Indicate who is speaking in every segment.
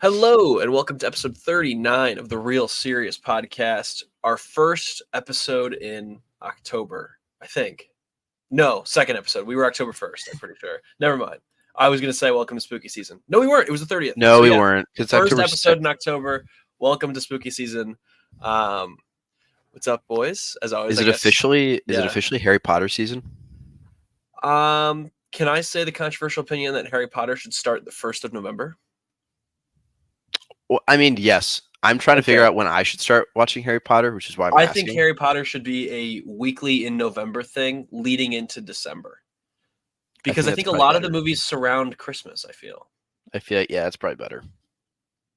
Speaker 1: Hello, and welcome to episode 39 of the Real Serious Podcast. Our first episode in October, I think. No, second episode. We were October 1st, I'm pretty sure. Never mind. I was going to say welcome to spooky season. No, we weren't. It was the 30th.
Speaker 2: No, we weren't. It's
Speaker 1: first
Speaker 2: October
Speaker 1: episode
Speaker 2: 6th.
Speaker 1: in October. Welcome to spooky season. What's up, boys? As always,
Speaker 2: Is it officially Harry Potter season?
Speaker 1: Can I say the controversial opinion that Harry Potter should start the 1st of November?
Speaker 2: Well, I mean, yes. I'm trying to figure out when I should start watching Harry Potter, which is why I'm asking.
Speaker 1: think Harry Potter should be a weekly in November thing leading into December. Because I think a lot of the movies surround Christmas, I feel.
Speaker 2: Like, yeah, it's probably better.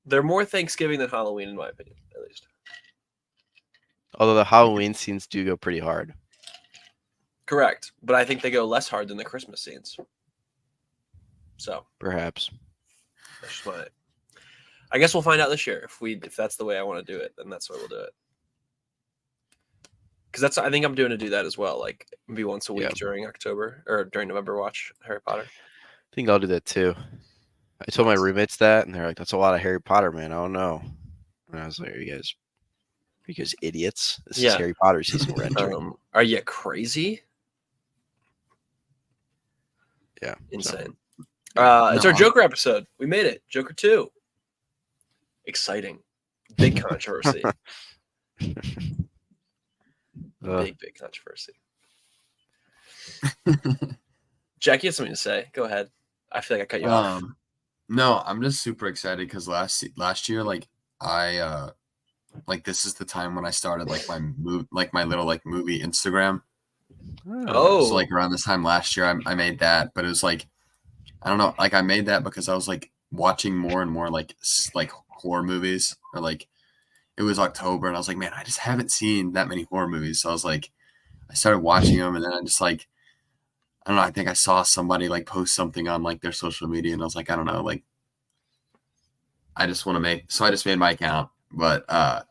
Speaker 1: They're more Thanksgiving than Halloween, in my opinion, at least.
Speaker 2: Although the Halloween scenes do go pretty hard.
Speaker 1: Correct. But I think they go less hard than the Christmas scenes. So.
Speaker 2: Perhaps.
Speaker 1: That's just my... I guess we'll find out this year if that's the way I want to do it, then that's the way we'll do it. Because I think I'm doing to do that as well, like maybe once a week during October or during November. Watch Harry Potter.
Speaker 2: I think I'll do that too. I told my roommates that, and they're like, "That's a lot of Harry Potter, man. I don't know." And I was like, "Are you guys idiots? This is Harry Potter season we're entering."
Speaker 1: Are you crazy?
Speaker 2: Yeah,
Speaker 1: insane. It's our Joker episode. We made it. Joker 2. Exciting. Big controversy. Big controversy. Jack, you have something to say. Go ahead. I feel like I cut you off.
Speaker 3: No, I'm just super excited because last year, I this is the time when I started my little movie Instagram.
Speaker 1: Oh,
Speaker 3: so around this time last year, I made that, but it was I don't know, I made that because I was watching more and more horror movies, or it was October and I was like, man, I just haven't seen that many horror movies. So I was I started watching them, and then I just I don't know, I think I saw somebody post something on their social media, and I was I don't know, I just want to so I just made my account. But I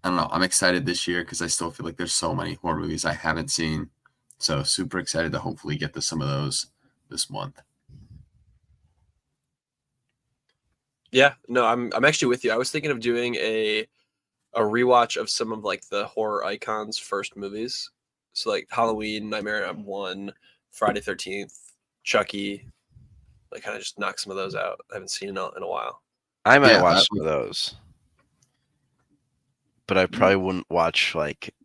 Speaker 3: don't know, I'm excited this year because I still feel like there's so many horror movies I haven't seen. So super excited to hopefully get to some of those this month.
Speaker 1: Yeah, no, I'm actually with you. I was thinking of doing a rewatch of some of the horror icons' first movies. So Halloween, Nightmare on 1, Friday 13th, Chucky. Kind of just knock some of those out. I haven't seen in a while.
Speaker 2: I might watch some of those, but I probably wouldn't watch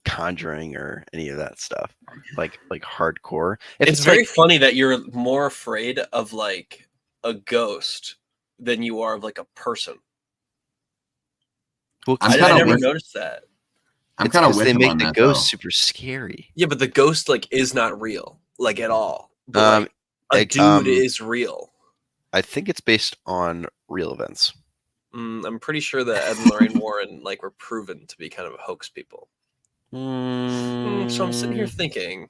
Speaker 2: Conjuring or any of that stuff, like hardcore.
Speaker 1: It's very funny that you're more afraid of a ghost than you are of a person.
Speaker 2: Well,
Speaker 1: I never noticed that.
Speaker 3: I'm kind of with
Speaker 2: they
Speaker 3: him
Speaker 2: make
Speaker 3: on
Speaker 2: the
Speaker 3: that,
Speaker 2: ghost
Speaker 3: though.
Speaker 2: super scary.
Speaker 1: Yeah, but the ghost is not real at all. But, a dude is real.
Speaker 2: I think it's based on real events.
Speaker 1: I'm pretty sure that Ed and Lorraine Warren were proven to be kind of hoax people. So I'm sitting here thinking,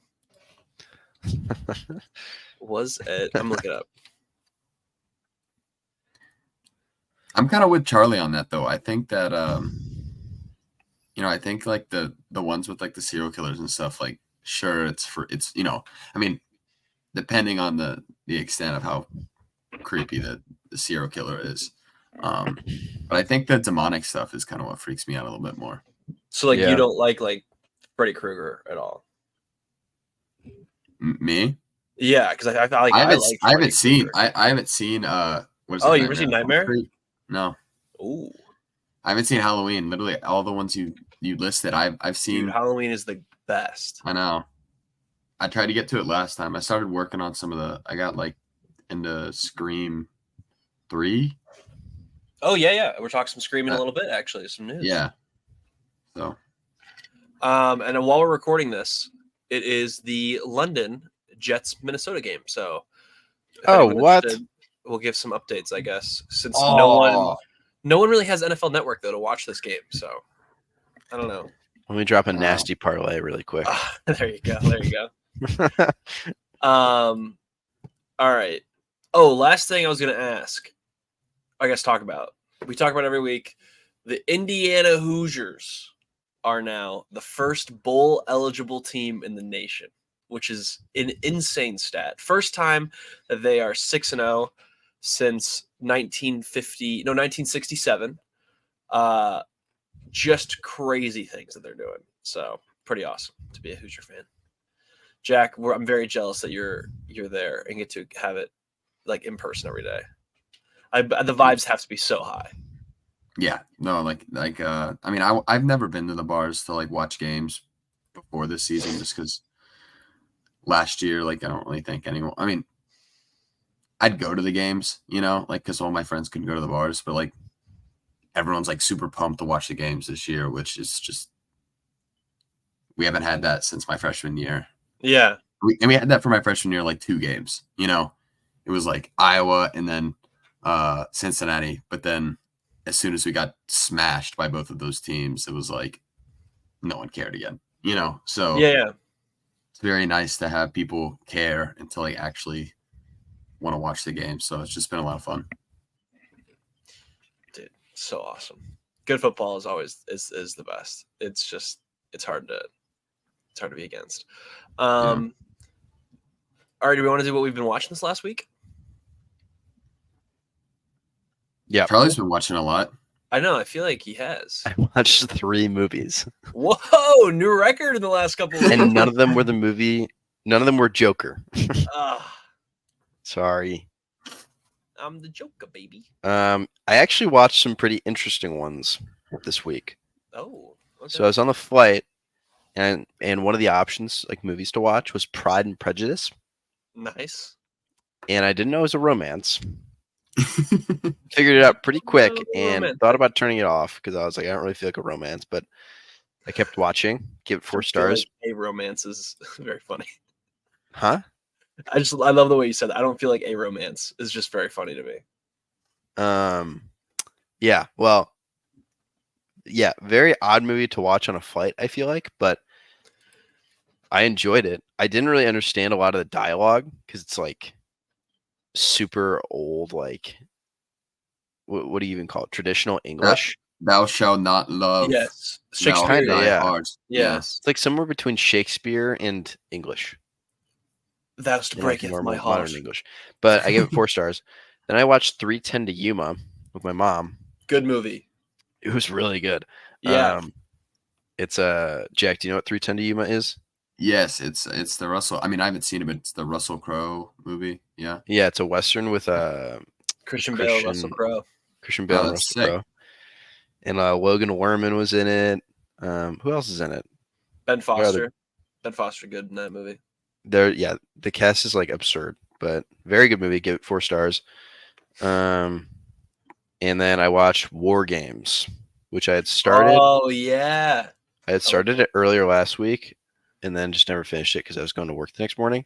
Speaker 1: was Ed? I'm looking it up.
Speaker 3: I'm kind of with Charlie on that, though. I think that I think the ones with the serial killers and stuff, sure, it's I mean, depending on the extent of how creepy the serial killer is. But I think the demonic stuff is kind of what freaks me out a little bit more.
Speaker 1: So you don't like Freddy Krueger at all?
Speaker 3: Me?
Speaker 1: Yeah, because I haven't
Speaker 3: seen. I haven't seen. What is
Speaker 1: you ever seen Nightmare?
Speaker 3: No.
Speaker 1: Ooh.
Speaker 3: I haven't seen Halloween. Literally, all the ones you listed, I've seen.
Speaker 1: Dude, Halloween is the best.
Speaker 3: I know. I tried to get to it last time. I started working on some of the. I got into Scream 3.
Speaker 1: Oh yeah. We're talking some Scream in a little bit, actually. Some news.
Speaker 3: Yeah. So.
Speaker 1: And while we're recording this, it is the London Jets Minnesota game. So.
Speaker 2: What?
Speaker 1: We'll give some updates, I guess, since no one really has NFL Network though to watch this game. So. I don't know.
Speaker 2: Let me drop a nasty parlay really quick.
Speaker 1: There you go. All right. Oh, last thing I was going to ask. I guess talk about. We talk about every week. The Indiana Hoosiers are now the first bowl eligible team in the nation, which is an insane stat. First time that they are 6-0. since 1967. Just crazy things that they're doing. So pretty awesome to be a Hoosier fan. Jack, I'm very jealous that you're there and get to have it like in person every day. The vibes have to be so high.
Speaker 3: Yeah, no, like I mean, I've never been to the bars to like watch games before this season, just because last year, like, I don't really think anyone. I mean, I'd go to the games, you know, like because all my friends couldn't go to the bars, but like everyone's like super pumped to watch the games this year, which is just we haven't had that since my freshman year.
Speaker 1: Yeah,
Speaker 3: And we had that for my freshman year, like 2 games. You know, it was like Iowa and then Cincinnati, but then as soon as we got smashed by both of those teams, it was like no one cared again, you know? So
Speaker 1: yeah.
Speaker 3: it's very nice to have people care and to like actually want to watch the game. So it's just been a lot of fun.
Speaker 1: Dude, so awesome. Good football is always is the best. It's just it's hard to be against. All right, do we want to do what we've been watching this last week?
Speaker 2: Yeah.
Speaker 3: Charlie's been watching a lot.
Speaker 1: I know. I feel like he has.
Speaker 2: I watched 3 movies.
Speaker 1: Whoa, new record in the last couple of weeks.
Speaker 2: And none of them were the movie. None of them were Joker. Sorry.
Speaker 1: I'm the Joker, baby.
Speaker 2: I actually watched some pretty interesting ones this week.
Speaker 1: Oh, okay.
Speaker 2: So I was on the flight, and one of the options, like movies to watch, was Pride and Prejudice.
Speaker 1: Nice.
Speaker 2: And I didn't know it was a romance. Figured it out pretty quick and thought about turning it off because I was like, I don't really feel like a romance, but I kept watching. Give it 4 stars.
Speaker 1: Like a romance is very funny.
Speaker 2: Huh?
Speaker 1: I love the way you said that. I don't feel like a romance is just very funny to me.
Speaker 2: Yeah. Well, yeah, very odd movie to watch on a flight, I feel like, but I enjoyed it. I didn't really understand a lot of the dialogue because it's like super old, like what do you even call it? Traditional English.
Speaker 3: Thou shalt not love.
Speaker 1: Yes,
Speaker 2: Shakespeare. Yeah.
Speaker 3: Hearts.
Speaker 1: Yes,
Speaker 2: It's like somewhere between Shakespeare and English.
Speaker 1: That's to break it my heart.
Speaker 2: Modern English. But I gave it 4 stars. Then I watched 3:10 to Yuma with my mom.
Speaker 1: Good movie.
Speaker 2: It was really good.
Speaker 1: Yeah.
Speaker 2: It's Jack, do you know what 3:10 to Yuma is?
Speaker 3: Yes, it's the Russell. I mean, I haven't seen it, but it's the Russell Crowe movie. Yeah.
Speaker 2: Yeah, it's a Western with
Speaker 1: Christian Bale, Russell Crowe.
Speaker 2: Christian Bale and Russell Crowe. And Logan Lerman was in it. Who else is in it?
Speaker 1: Ben Foster. Ben Foster good in that movie.
Speaker 2: The cast is like absurd, but very good movie. Give it 4 stars. And then I watched War Games, which I had started.
Speaker 1: Oh yeah.
Speaker 2: I had started it earlier last week and then just never finished it because I was going to work the next morning.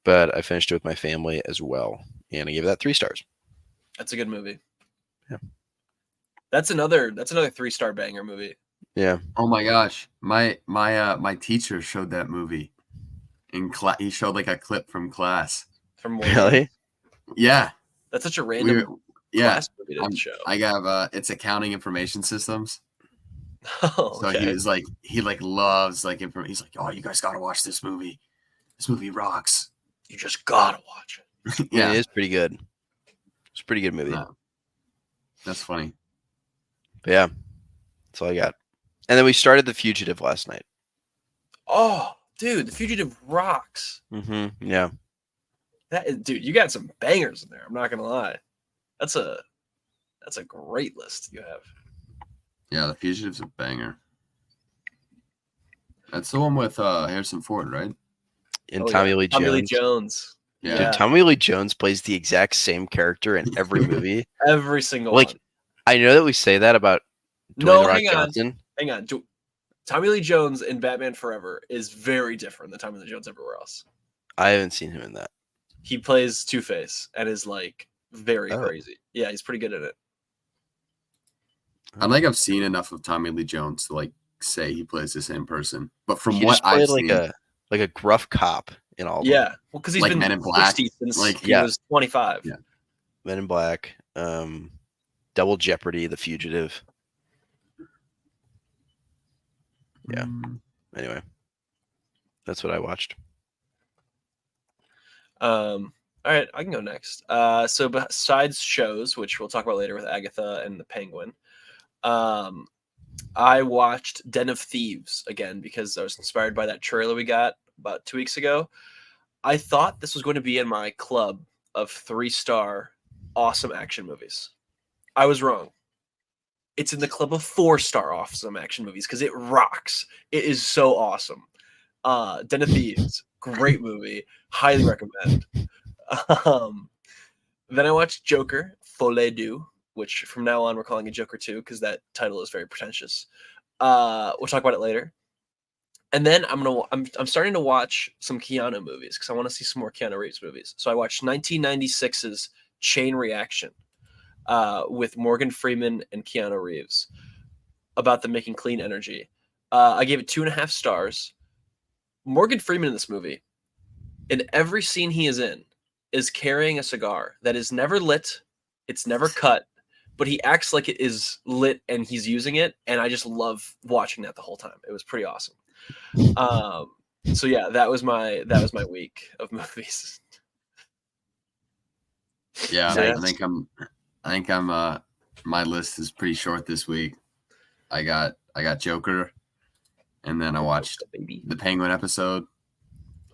Speaker 2: But I finished it with my family as well. And I gave that 3 stars.
Speaker 1: That's a good movie.
Speaker 2: Yeah.
Speaker 1: That's another 3-star banger movie.
Speaker 2: Yeah.
Speaker 3: Oh my gosh. My teacher showed that movie in class. He showed like a clip from class.
Speaker 1: From
Speaker 2: really?
Speaker 3: Yeah.
Speaker 1: That's such a random class movie to show.
Speaker 3: I have it's accounting information systems.
Speaker 1: Oh, okay.
Speaker 3: So he loves like information. He's like, oh, you guys gotta watch this movie. This movie rocks.
Speaker 1: You just gotta watch
Speaker 2: it. Yeah, it is pretty good. It's a pretty good movie.
Speaker 3: No. That's funny.
Speaker 2: But yeah, that's all I got. And then we started The Fugitive last night.
Speaker 1: Oh, dude, The Fugitive rocks.
Speaker 2: Mm-hmm. Yeah.
Speaker 1: Dude, you got some bangers in there. I'm not gonna lie. That's a great list you have.
Speaker 3: Yeah, The Fugitive's a banger. That's the one with Harrison Ford, right?
Speaker 2: And Tommy Lee Jones.
Speaker 1: Tommy Lee Jones.
Speaker 3: Yeah.
Speaker 2: Dude, Tommy Lee Jones plays the exact same character in every movie.
Speaker 1: Every single
Speaker 2: one. I know that we say that about Dwayne The Rock Johnson.
Speaker 1: Hang on. Tommy Lee Jones in Batman Forever is very different than Tommy Lee Jones everywhere else.
Speaker 2: I haven't seen him in that.
Speaker 1: He plays Two-Face and is like very crazy. Yeah, he's pretty good at it.
Speaker 3: I think I've seen enough of Tommy Lee Jones to like say he plays the same person. But from what I've seen,
Speaker 2: like a gruff cop in all of them.
Speaker 1: Yeah, well, because he's
Speaker 3: like
Speaker 1: been
Speaker 3: Men in Black
Speaker 1: since he was 25.
Speaker 3: Yeah,
Speaker 2: Men in Black, Double Jeopardy, The Fugitive. Yeah. Anyway, that's what I watched.
Speaker 1: All All right, I can go next. So besides shows, which we'll talk about later with Agatha and the Penguin, I watched Den of Thieves again because I was inspired by that trailer we got about 2 weeks ago. I thought this was going to be in my club of 3-star awesome action movies. I was wrong. It's in the club of 4-star awesome action movies because it rocks. It is so awesome. Den of Thieves, great movie. Highly recommend. Then I watched Joker, Folie, Deux, which from now on we're calling it Joker 2 because that title is very pretentious. We'll talk about it later. And then I'm starting to watch some Keanu movies because I want to see some more Keanu Reeves movies. So I watched 1996's Chain Reaction with Morgan Freeman and Keanu Reeves about them making clean energy. I gave it 2.5 stars. Morgan Freeman in this movie, in every scene he is in, is carrying a cigar that is never lit. It's never cut, but he acts like it is lit and he's using it. And I just love watching that the whole time. It was pretty awesome. So yeah, that was my week of movies.
Speaker 3: Yeah,
Speaker 1: So,
Speaker 3: I think I'm my list is pretty short this week. I got Joker, and then I watched the Penguin episode.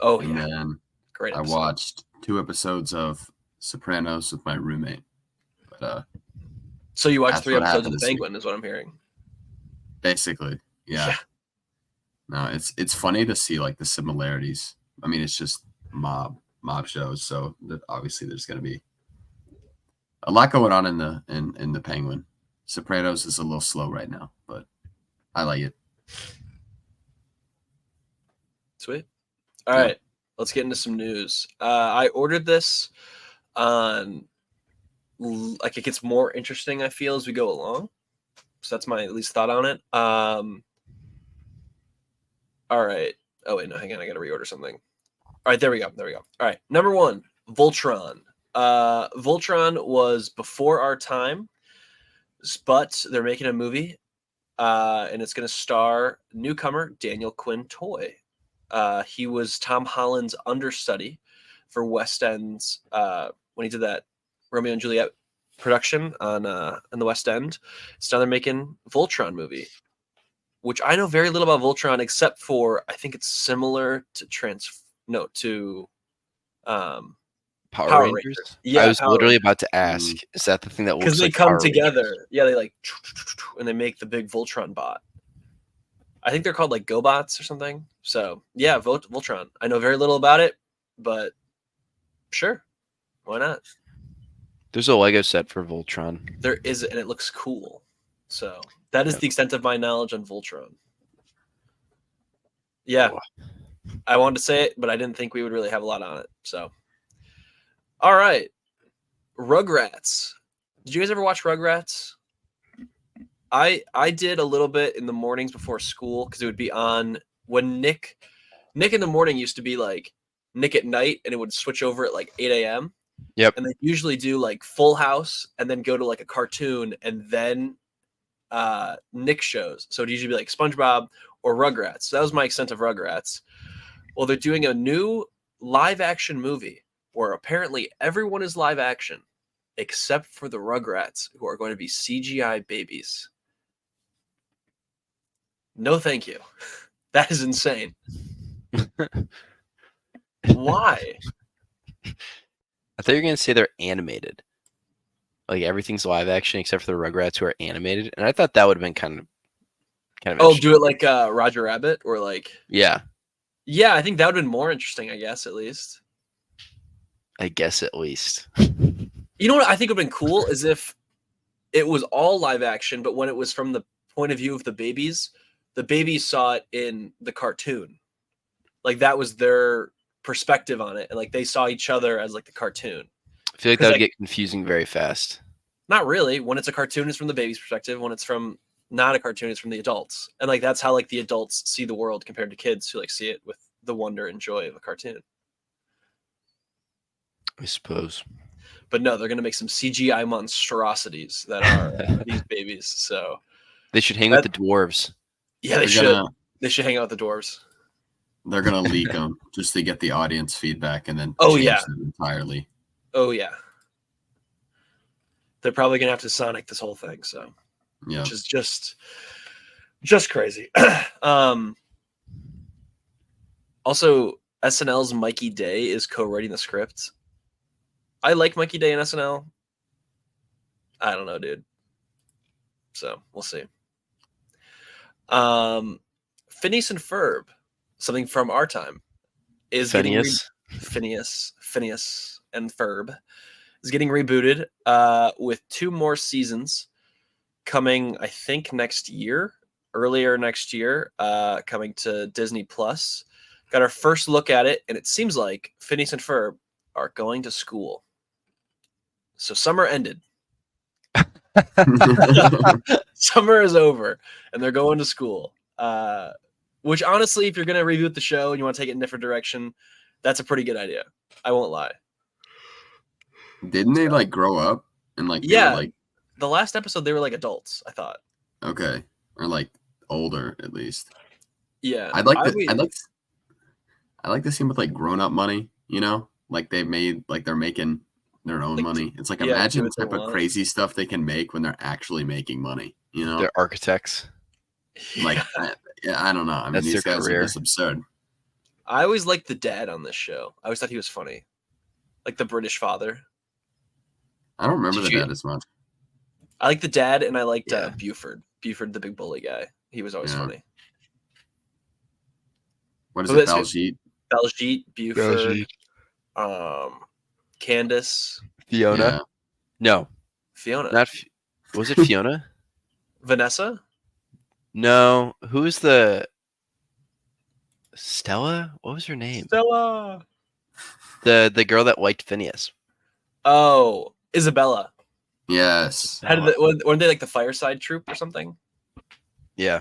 Speaker 1: Oh
Speaker 3: and
Speaker 1: yeah,
Speaker 3: then
Speaker 1: great
Speaker 3: I
Speaker 1: episode.
Speaker 3: watched 2 episodes of Sopranos with my roommate. But
Speaker 1: So you watched
Speaker 3: that's
Speaker 1: 3
Speaker 3: what
Speaker 1: episodes
Speaker 3: happened
Speaker 1: of
Speaker 3: this week.
Speaker 1: Penguin, is what I'm hearing.
Speaker 3: Basically, yeah. No, it's funny to see like the similarities. I mean, it's just mob shows, so obviously there's going to be a lot going on in the Penguin. Sopranos is a little slow right now, but I like it.
Speaker 1: Sweet. All
Speaker 3: Yeah.
Speaker 1: right, let's get into some news. I ordered this on like it gets more interesting, I feel, as we go along. So that's my at least thought on it. All right. Oh wait, no, hang on, I gotta reorder something. All right, there we go. All right, number 1, Voltron. Voltron was before our time, but they're making a movie, and it's going to star newcomer Daniel Quinn Toy. He was Tom Holland's understudy for West End's when he did that Romeo and Juliet production on in the West End. So now they're making Voltron movie, which I know very little about Voltron except for I think it's similar to
Speaker 2: Power Rangers?
Speaker 1: Yeah,
Speaker 2: I was
Speaker 1: Power
Speaker 2: literally
Speaker 1: Rangers.
Speaker 2: about to ask, is that the thing that
Speaker 1: Because
Speaker 2: looks
Speaker 1: they
Speaker 2: like
Speaker 1: come
Speaker 2: Power
Speaker 1: together.
Speaker 2: Rangers?
Speaker 1: Yeah, they like and they make the big Voltron bot. I think they're called like GoBots or something. So yeah, Voltron. I know very little about it, but sure, why not?
Speaker 2: There's a Lego set for Voltron.
Speaker 1: There is, and it looks cool. So that is the extent of my knowledge on Voltron. Yeah, I wanted to say it, but I didn't think we would really have a lot on it. So, all right, Rugrats. Did you guys ever watch Rugrats? I did a little bit in the mornings before school because it would be on when Nick in the morning used to be like Nick at night, and it would switch over at like 8 a.m.
Speaker 2: Yep.
Speaker 1: And they usually do like Full House and then go to like a cartoon and then Nick shows. So it'd usually be like SpongeBob or Rugrats. So that was my extent of Rugrats. Well, they're doing a new live action movie where apparently everyone is live action except for the Rugrats, who are going to be CGI babies. No, thank you. That is insane. Why?
Speaker 2: I thought you were going to say they're animated. Like everything's live action except for the Rugrats who are animated. And I thought that would have been kind of
Speaker 1: Oh, do it like Roger Rabbit or like...
Speaker 2: Yeah.
Speaker 1: Yeah, I think that would have been more interesting, I guess, at least.
Speaker 2: I guess at least.
Speaker 1: You know what I think would have been cool is if it was all live action, but when it was from the point of view of the babies saw it in the cartoon. Like that was their perspective on it. And like they saw each other as like the cartoon.
Speaker 2: I feel like that would get confusing very fast.
Speaker 1: Not really. When it's a cartoon, it's from the baby's perspective. When it's from not a cartoon, it's from the adults. And like that's how like the adults see the world compared to kids who like see it with the wonder and joy of a cartoon.
Speaker 2: I suppose.
Speaker 1: But no, they're going to make some CGI monstrosities that are these babies. So
Speaker 2: they should hang with the dwarves.
Speaker 1: Yeah, they should. They should hang out with the dwarves.
Speaker 3: They're gonna leak them just to get the audience feedback and then
Speaker 1: change
Speaker 3: them entirely.
Speaker 1: Oh yeah. They're probably gonna have to Sonic this whole thing, so
Speaker 3: Yeah.
Speaker 1: which is just crazy. Also, SNL's Mikey Day is co-writing the script. I like Mikey Day in SNL. I don't know, dude. So we'll see. Phineas and Ferb, something from our time, is
Speaker 2: Phineas.
Speaker 1: Phineas and Ferb is getting rebooted with 2 more seasons coming, I think, earlier next year, coming to Disney Plus. Got our first look at it, and it seems like Phineas and Ferb are going to school. So summer ended. Summer is over, and they're going to school. Which honestly, if you're going to reboot the show and you want to take it in a different direction, that's a pretty good idea. I won't lie.
Speaker 3: Didn't they like grow up and like they
Speaker 1: Yeah,
Speaker 3: were like
Speaker 1: the last episode they were like adults, I thought.
Speaker 3: okay or like older at least?
Speaker 1: Yeah,
Speaker 3: I like to see them with like grown up money, you know, like they're making their own
Speaker 1: Like,
Speaker 3: money. It's like
Speaker 1: yeah,
Speaker 3: imagine
Speaker 1: do
Speaker 3: the
Speaker 1: what they
Speaker 3: type of
Speaker 1: want.
Speaker 3: crazy stuff they can make when they're actually making money, you know?
Speaker 2: They're architects.
Speaker 3: Like
Speaker 1: Yeah.
Speaker 3: I don't know. I mean,
Speaker 2: That's
Speaker 3: these
Speaker 2: their
Speaker 3: guys
Speaker 2: career.
Speaker 3: are just absurd.
Speaker 1: I always liked the dad on this show. I always thought he was funny, like the British father.
Speaker 3: I don't remember
Speaker 2: Did
Speaker 3: the
Speaker 2: you-
Speaker 3: dad as much.
Speaker 1: I liked the dad, and I liked
Speaker 2: Yeah.
Speaker 1: Buford, the big bully guy. He was always
Speaker 3: Yeah.
Speaker 1: funny.
Speaker 3: What is
Speaker 1: But
Speaker 3: it,
Speaker 1: that's
Speaker 3: Baljeet?
Speaker 1: Baljeet, Buford, Candace,
Speaker 2: Fiona.
Speaker 3: Yeah.
Speaker 2: No,
Speaker 1: Fiona,
Speaker 2: not. Was it Fiona?
Speaker 1: Vanessa.
Speaker 2: No. Who's the Stella? What was her name?
Speaker 1: Stella.
Speaker 2: The girl that liked Phineas.
Speaker 1: Oh, Isabella.
Speaker 3: Yes.
Speaker 1: How did weren't they like the Fireside Troop or something?
Speaker 2: Yeah.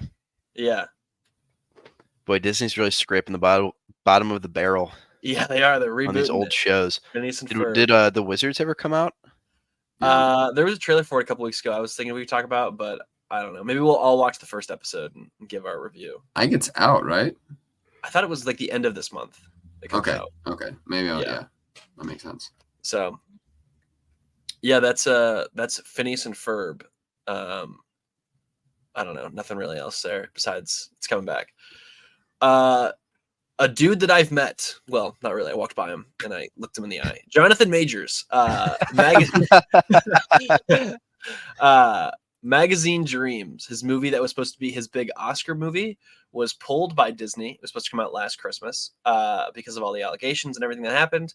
Speaker 1: Yeah,
Speaker 2: Boy, Disney's really scraping the bottom of the barrel
Speaker 1: yeah, they are. They're
Speaker 2: on these
Speaker 1: rebooting
Speaker 2: old
Speaker 1: it.
Speaker 2: shows.
Speaker 1: Phineas and
Speaker 2: Did,
Speaker 1: Ferb.
Speaker 2: did the Wizards ever come out?
Speaker 1: There was a trailer for it a couple weeks ago. I was thinking we could talk about, but I don't know. Maybe we'll all watch the first episode and give our review.
Speaker 3: I think it's out, right?
Speaker 1: I thought it was like the end of this month. It comes
Speaker 3: Okay.
Speaker 1: out.
Speaker 3: Okay. Maybe
Speaker 1: Yeah.
Speaker 3: yeah. That makes sense.
Speaker 1: So, yeah, that's Phineas and Ferb. I don't know, nothing really else there besides it's coming back. A dude that I've met, well, not really. I walked by him and I looked him in the eye. Jonathan Majors, Magazine Dreams, his movie that was supposed to be his big Oscar movie, was pulled by Disney. It was supposed to come out last Christmas because of all the allegations and everything that happened.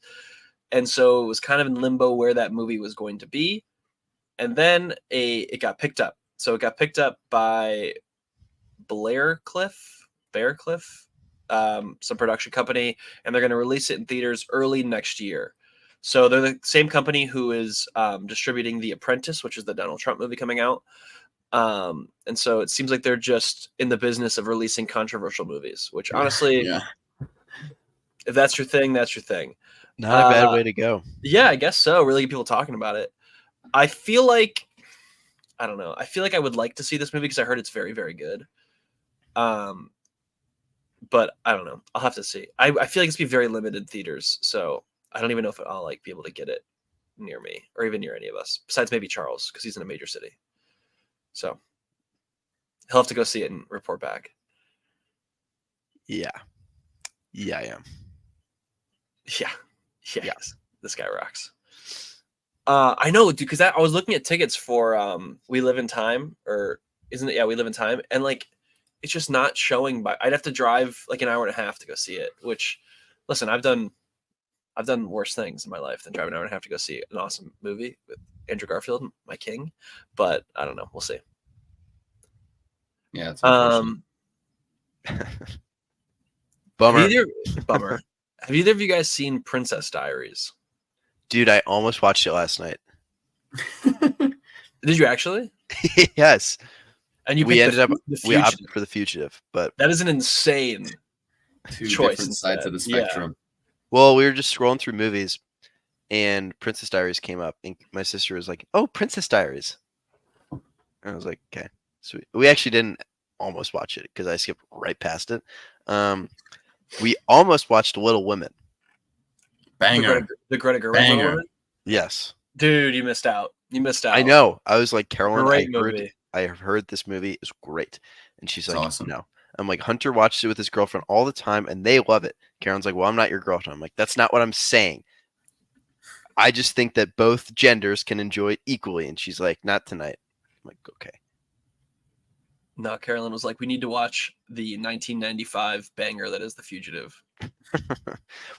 Speaker 1: And so it was kind of in limbo where that movie was going to be. And then it got picked up. So it got picked up by Bear Cliff, some production company, and they're going to release it in theaters early next year. So they're the same company who is distributing The Apprentice, which is the Donald Trump movie coming out. And so it seems like they're just in the business of releasing controversial movies, which honestly,
Speaker 3: Yeah.
Speaker 1: if that's your thing, that's your thing.
Speaker 2: Not a bad way to go.
Speaker 1: Yeah, I guess so. Really get people talking about it. I feel like, I don't know. I feel like I would like to see this movie because I heard it's very, very good. But I don't know. I'll have to see. I feel like it's be very limited theaters, so I don't even know if I'll like be able to get it near me or even near any of us. Besides maybe Charles because he's in a major city. So he'll have to go see it and report back.
Speaker 2: Yeah. Yeah, I am.
Speaker 1: Yeah. Yes. This guy rocks. I know, dude, because I was looking at tickets for We Live in Time, or isn't it? Yeah, We Live in Time, and like it's just not showing. I'd have to drive like an hour and a half to go see it. Which, listen, I've done worse things in my life than driving an hour and a half to go see an awesome movie with Andrew Garfield, my king. But I don't know. We'll see.
Speaker 3: Yeah. It's unfortunate.
Speaker 2: Bummer.
Speaker 1: Bummer. Have either of you guys seen Princess Diaries?
Speaker 2: Dude, I almost watched it last night.
Speaker 1: Did you actually?
Speaker 2: Yes.
Speaker 1: And you
Speaker 2: We
Speaker 1: picked
Speaker 2: ended up
Speaker 1: The
Speaker 2: we opted
Speaker 1: Fugitive.
Speaker 2: for The Fugitive, but
Speaker 1: That is an insane
Speaker 3: Two
Speaker 1: choice
Speaker 3: different sides of the
Speaker 1: instead. Yeah.
Speaker 3: spectrum.
Speaker 2: well, we were just scrolling through movies and Princess Diaries came up and my sister was like, "Oh, Princess Diaries." And I was like, "Okay." Sweet. We actually didn't almost watch it because I skipped right past it. We almost watched Little Women.
Speaker 3: Banger.
Speaker 1: The Greta Gerwig
Speaker 3: Banger.
Speaker 1: Little Women?
Speaker 2: Yes.
Speaker 1: Dude, you missed out. You missed out.
Speaker 2: I know. I was like, Carolyn,
Speaker 1: Great movie.
Speaker 2: I have heard this movie is great. And she's
Speaker 3: It's
Speaker 2: like,
Speaker 3: awesome.
Speaker 2: no. I'm like, Hunter watched it with his girlfriend all the time and they love it. Carolyn's like, well, I'm not your girlfriend. I'm like, that's not what I'm saying. I just think that both genders can enjoy it equally. And she's like, not tonight. I'm like, okay.
Speaker 1: No, Carolyn was like, we need to watch the 1995 banger that is The Fugitive.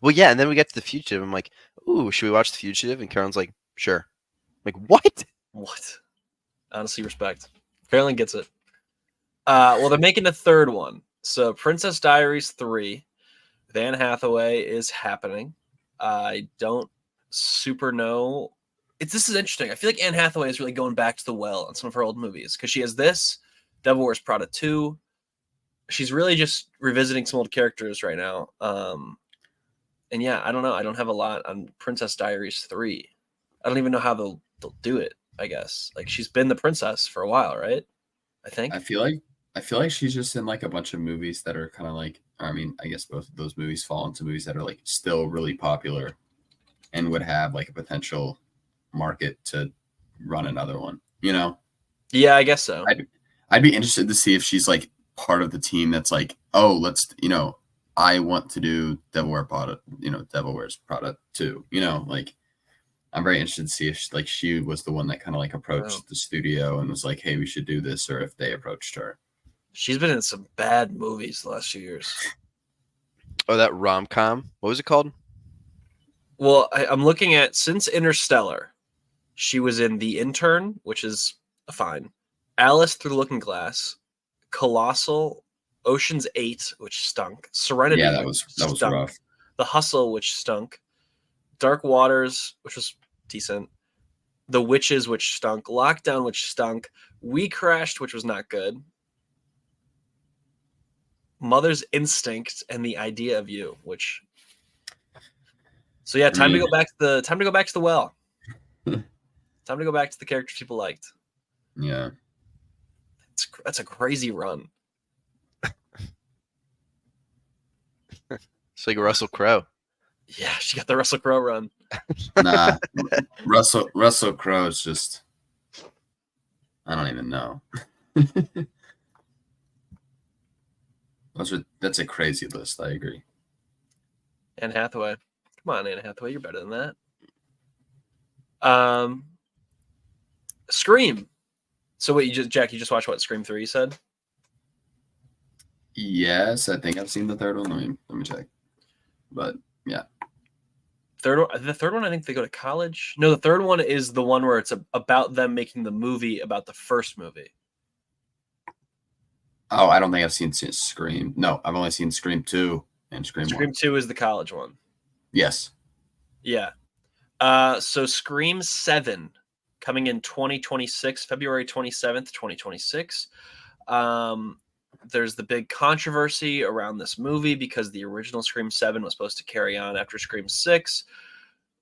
Speaker 2: Well, yeah. And then we get to The Fugitive. I'm like, ooh, should we watch The Fugitive? And Carolyn's like, sure. I'm like, what?
Speaker 1: What? Honestly, respect. Carolyn gets it. Well, they're making a third one. So Princess Diaries 3, Anne Hathaway is happening. I don't super know. This is interesting. I feel like Anne Hathaway is really going back to the well on some of her old movies because she has this, Devil Wears Prada 2. She's really just revisiting some old characters right now. And yeah, I don't know. I don't have a lot on Princess Diaries 3. I don't even know how they'll do it, I guess. Like she's been the princess for a while, right? I think.
Speaker 3: I feel like she's just in like a bunch of movies that are kind of like, I mean, I guess both of those movies fall into movies that are like still really popular and would have like a potential market to run another one, you know?
Speaker 1: Yeah, I guess so.
Speaker 3: I'd be interested to see if she's like part of the team that's like, oh, let's, I want to do Devil Wears Prada 2, like I'm very interested to see if she was the one that kind of like approached the studio and was like, hey, we should do this, or if they approached her.
Speaker 1: She's been in some bad movies the last few years.
Speaker 2: Oh, that rom-com. What was it called?
Speaker 1: Well, I'm looking at since Interstellar, she was in The Intern, which is fine. Alice Through the Looking Glass, Colossal, Ocean's 8, which stunk. Serenity,
Speaker 3: Yeah, that was rough.
Speaker 1: The Hustle, which stunk. Dark Waters, which was decent. The Witches, which stunk. Lockdown, which stunk. We Crashed, which was not good. Mother's Instinct and The Idea of You, which. So yeah, time to go back to the well. Time to go back to the characters people liked.
Speaker 3: Yeah,
Speaker 1: that's a crazy run.
Speaker 2: It's like Russell Crowe.
Speaker 1: Yeah, she got the Russell Crowe run.
Speaker 3: Nah, Russell Crowe is just. I don't even know. That's a crazy list. I agree.
Speaker 1: Anne Hathaway. Come on, Anne Hathaway, you're better than that. Scream. So what, Jack, you just watched what, Scream 3 you said?
Speaker 3: Yes, I think I've seen the third one. Let me check. But yeah.
Speaker 1: The third one, I think they go to college. No, the third one is the one where it's about them making the movie about the first movie.
Speaker 3: Oh, I don't think I've seen Scream. No, I've only seen Scream 2 and Scream 1.
Speaker 1: Scream 2 is the college one.
Speaker 3: Yes.
Speaker 1: Yeah. So Scream 7 coming in 2026, February 27th, 2026. There's the big controversy around this movie because the original Scream 7 was supposed to carry on after Scream 6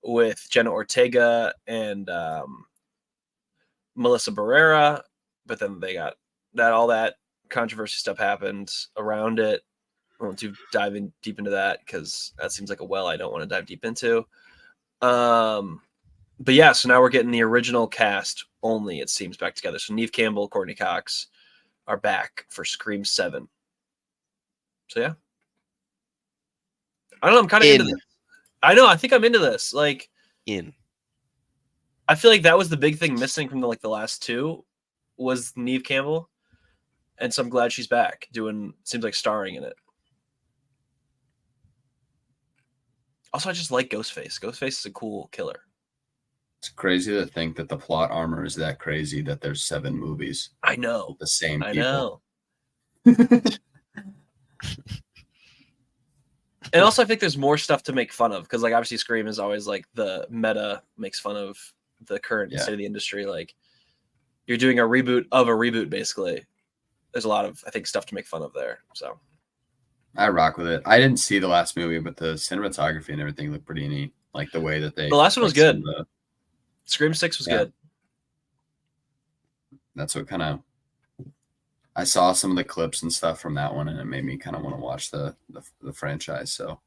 Speaker 1: with Jenna Ortega and Melissa Barrera, but then they got all that controversy stuff happened around it. I want to dive in deep into that because that seems like a well I don't want to dive deep into. But yeah, so now we're getting the original cast only, it seems, back together. So Neve Campbell, Courtney Cox are back for Scream 7. So yeah. I don't know, I'm kind of into this. I know, I think I'm into this. Like, I feel like that was the big thing missing from the last two was Neve Campbell. And so I'm glad she's back seems like starring in it. Also, I just like Ghostface. Ghostface is a cool killer.
Speaker 3: It's crazy to think that the plot armor is that crazy that there's 7 movies.
Speaker 1: I know.
Speaker 3: With the same people.
Speaker 1: I know. And also, I think there's more stuff to make fun of because, obviously, Scream is always the meta makes fun of the current state of the industry. You're doing a reboot of a reboot, basically. There's a lot of, I think, stuff to make fun of there. So
Speaker 3: I rock with it. I didn't see the last movie, but the cinematography and everything looked pretty neat. Like the way that the
Speaker 1: last one was good. Scream 6 was good.
Speaker 3: That's what I saw some of the clips and stuff from that one, and it made me kind of want to watch the franchise. So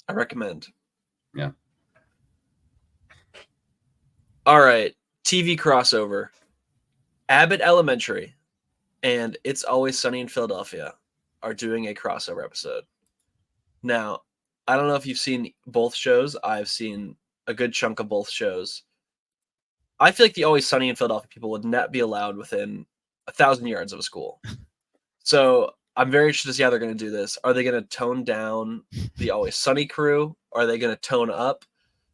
Speaker 1: I recommend.
Speaker 3: Yeah.
Speaker 1: All right, TV crossover. Abbott Elementary and It's Always Sunny in Philadelphia are doing a crossover episode. Now, I don't know if you've seen both shows. I've seen a good chunk of both shows. I feel like the Always Sunny in Philadelphia people would not be allowed within 1,000 yards of a school. So I'm very interested to see how they're going to do this. Are they going to tone down the Always Sunny crew? Are they going to tone up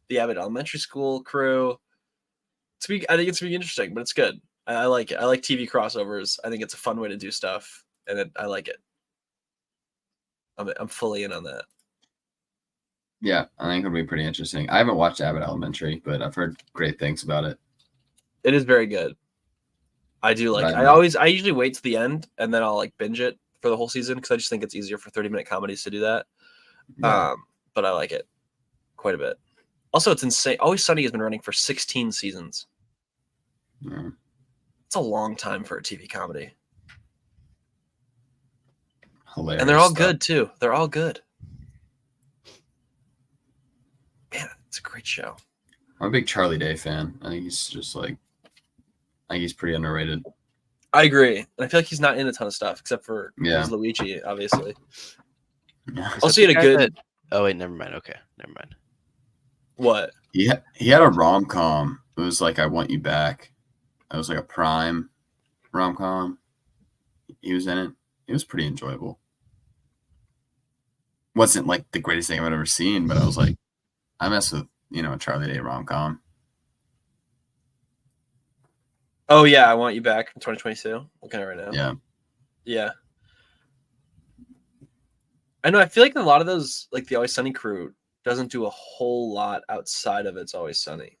Speaker 1: the Abbott Elementary School crew? I think it's going to be interesting, but it's good. I like it. I like TV crossovers. I think it's a fun way to do stuff, and I like it. I'm fully in on that.
Speaker 3: Yeah, I think it'll be pretty interesting. I haven't watched Abbott Elementary, but I've heard great things about it.
Speaker 1: It is very good. I do like it. I usually wait to the end and then I'll like binge it for the whole season because I just think it's easier for 30-minute comedies to do that.
Speaker 3: Yeah.
Speaker 1: But I like it quite a bit. Also, it's insane. Always Sunny has been running for 16 seasons.
Speaker 3: Yeah.
Speaker 1: It's a long time for a TV comedy.
Speaker 3: Hilarious.
Speaker 1: And they're all
Speaker 3: stuff.
Speaker 1: good too. They're all good. Man, it's a great show.
Speaker 3: I'm a big Charlie Day fan. I think he's just like, I think he's pretty underrated.
Speaker 1: I agree. And I feel like he's not in a ton of stuff except for
Speaker 3: Yeah.
Speaker 1: Luigi, obviously.
Speaker 3: Yeah.
Speaker 1: Also, he had a good.
Speaker 2: Oh wait, never mind. Okay, never mind.
Speaker 1: What?
Speaker 3: He had a rom-com. It was like I Want You Back. It was like a Prime rom-com. He was in it. It was pretty enjoyable. Wasn't like the greatest thing I've ever seen, but I was like, I mess with, a Charlie Day rom-com.
Speaker 1: Oh yeah, I Want You Back from 2022. Looking at it right now.
Speaker 3: Yeah.
Speaker 1: Yeah. I know. I feel like a lot of those, like the Always Sunny crew, doesn't do a whole lot outside of It's Always Sunny.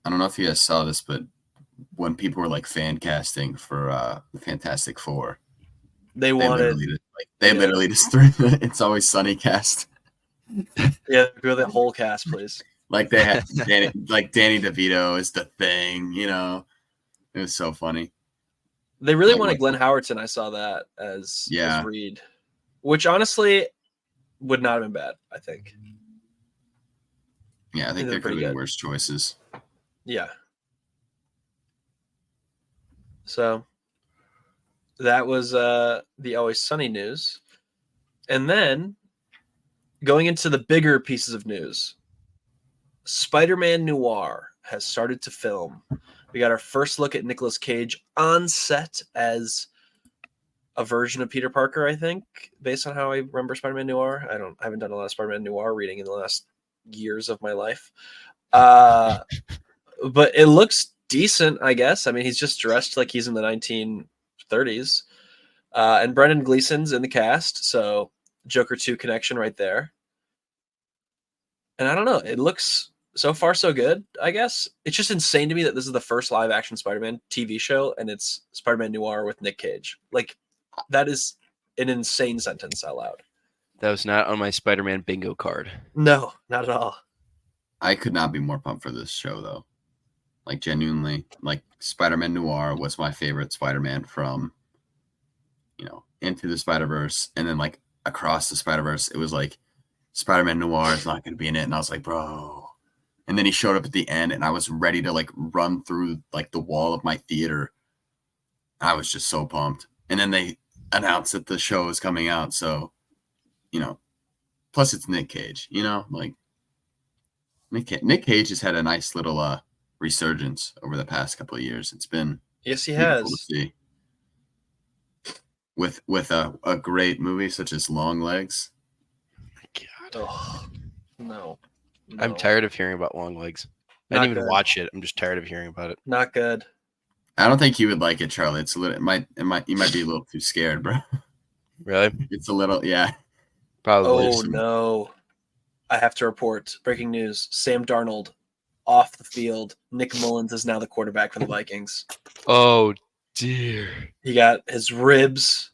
Speaker 3: I don't know if you guys saw this, but when people were like fan casting for the Fantastic Four,
Speaker 1: They
Speaker 3: literally just threw the It's Always Sunny cast.
Speaker 1: Yeah, go the whole cast, please.
Speaker 3: Like they had Danny DeVito is the Thing, It was so funny.
Speaker 1: They really
Speaker 3: Like,
Speaker 1: wanted Glenn Howerton. I saw that as
Speaker 3: Yeah.
Speaker 1: Reed, which honestly would not have been bad. I think.
Speaker 3: Yeah, I think
Speaker 1: They're
Speaker 3: there could
Speaker 1: pretty
Speaker 3: have been
Speaker 1: good.
Speaker 3: worse choices.
Speaker 1: Yeah. So that was the Always Sunny news. And then going into the bigger pieces of news, Spider-Man Noir has started to film. We got our first look at Nicolas Cage on set as a version of Peter Parker, I think, based on how I remember Spider-Man Noir. I haven't done a lot of Spider-Man Noir reading in the last years of my life. But it looks decent, I guess. I mean, he's just dressed like he's in the 1930s. And Brendan Gleeson's in the cast, so Joker 2 connection right there. And I don't know, it looks so far so good, I guess. It's just insane to me that this is the first live action Spider-Man TV show and it's Spider-Man Noir with Nick Cage. Like, that is an insane sentence out loud.
Speaker 2: That was not on my Spider-Man bingo card.
Speaker 1: No, not at all.
Speaker 3: I could not be more pumped for this show, though. Like, genuinely, like, Spider-Man Noir was my favorite Spider-Man from, Into the Spider-Verse. And then, like, Across the Spider-Verse, it was like, Spider-Man Noir is not going to be in it. And I was like, bro. And then he showed up at the end, and I was ready to, like, run through, like, the wall of my theater. I was just so pumped. And then they announced that the show is coming out. So, plus it's Nick Cage, like, Nick Cage has had a nice little resurgence over the past couple of years. It's been
Speaker 1: Yes, he
Speaker 3: beautiful
Speaker 1: has.
Speaker 3: to see. With a great movie such as Long Legs.
Speaker 2: God.
Speaker 1: Oh, no.
Speaker 2: I'm tired of hearing about Long Legs. I
Speaker 1: Not
Speaker 2: didn't even
Speaker 1: good.
Speaker 2: watch it. I'm just tired of hearing about it.
Speaker 1: Not good.
Speaker 3: I don't think you would like it, Charlie. It's a little. You might be a little too scared, bro.
Speaker 2: Really?
Speaker 3: It's a little, yeah.
Speaker 2: Probably.
Speaker 1: Oh, no. I have to report. Breaking news. Sam Darnold off the field. Nick Mullins is now the quarterback for the Vikings.
Speaker 2: Oh, dear.
Speaker 1: He got his ribs.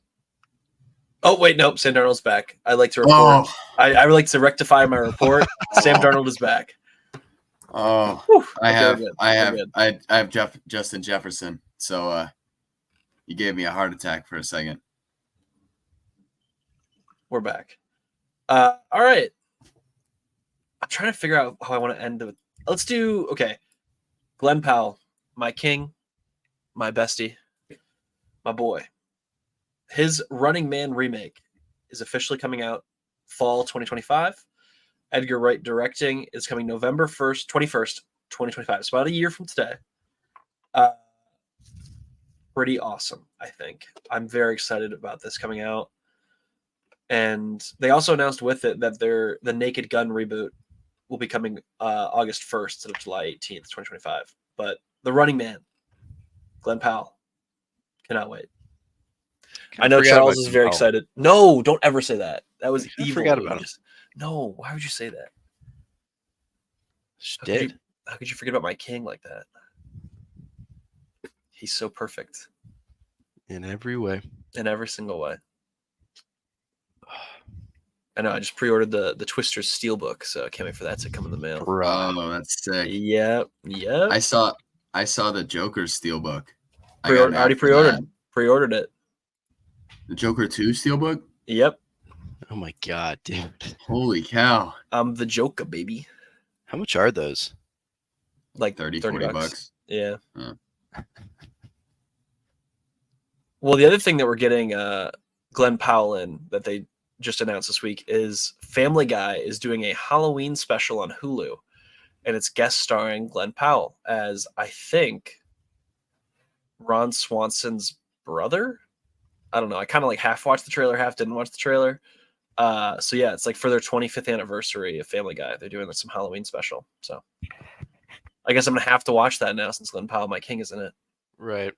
Speaker 1: Oh, wait, nope. Sam Darnold's back. I like to report.
Speaker 3: Oh,
Speaker 1: I would like to rectify my report. Sam Darnold is back.
Speaker 3: oh.
Speaker 1: Whew.
Speaker 3: I
Speaker 1: Okay,
Speaker 3: have,
Speaker 1: we're good.
Speaker 3: I
Speaker 1: We're
Speaker 3: have,
Speaker 1: good.
Speaker 3: I have Justin Jefferson. So, you gave me a heart attack for a second.
Speaker 1: We're back. All right. I'm trying to figure out how I want to end it. Let's do Glenn Powell, my king, my bestie, my boy. His Running Man remake is officially coming out fall 2025. Edgar Wright directing is coming November 21st, 2025. It's about a year from today. Pretty awesome, I think. I'm very excited about this coming out. And they also announced with it that the Naked Gun reboot will be coming August 1st instead of July 18th, 2025. But The Running Man, Glenn Powell, cannot wait. I know Charles is very excited. No, don't ever say that. That was evil.
Speaker 2: Forgot about him.
Speaker 1: No, why would you say that? How could you forget about my king like that? He's so perfect.
Speaker 2: In every way.
Speaker 1: In every single way. I know, I just pre-ordered the Twisters Steelbook, so I can't wait for that to come in the mail.
Speaker 3: Oh, that's sick.
Speaker 1: Yep.
Speaker 3: I saw the Joker's Steelbook.
Speaker 1: I already pre-ordered it.
Speaker 3: The Joker 2 Steelbook?
Speaker 1: Yep.
Speaker 2: Oh my god, dude.
Speaker 3: Holy cow.
Speaker 1: I'm the Joker, baby.
Speaker 2: How much are those?
Speaker 1: Like
Speaker 3: 30 bucks.
Speaker 1: Yeah. Well, the other thing that we're getting Glenn Powell in that they just announced this week is Family Guy is doing a Halloween special on Hulu, and it's guest starring Glenn Powell as, I think, Ron Swanson's brother. I don't know. I kind of like half watched the trailer, half didn't watch the trailer. So yeah, it's like for their 25th anniversary of Family Guy, they're doing like some Halloween special. So I guess I'm gonna have to watch that now since Glenn Powell, my king, is in it.
Speaker 2: Right.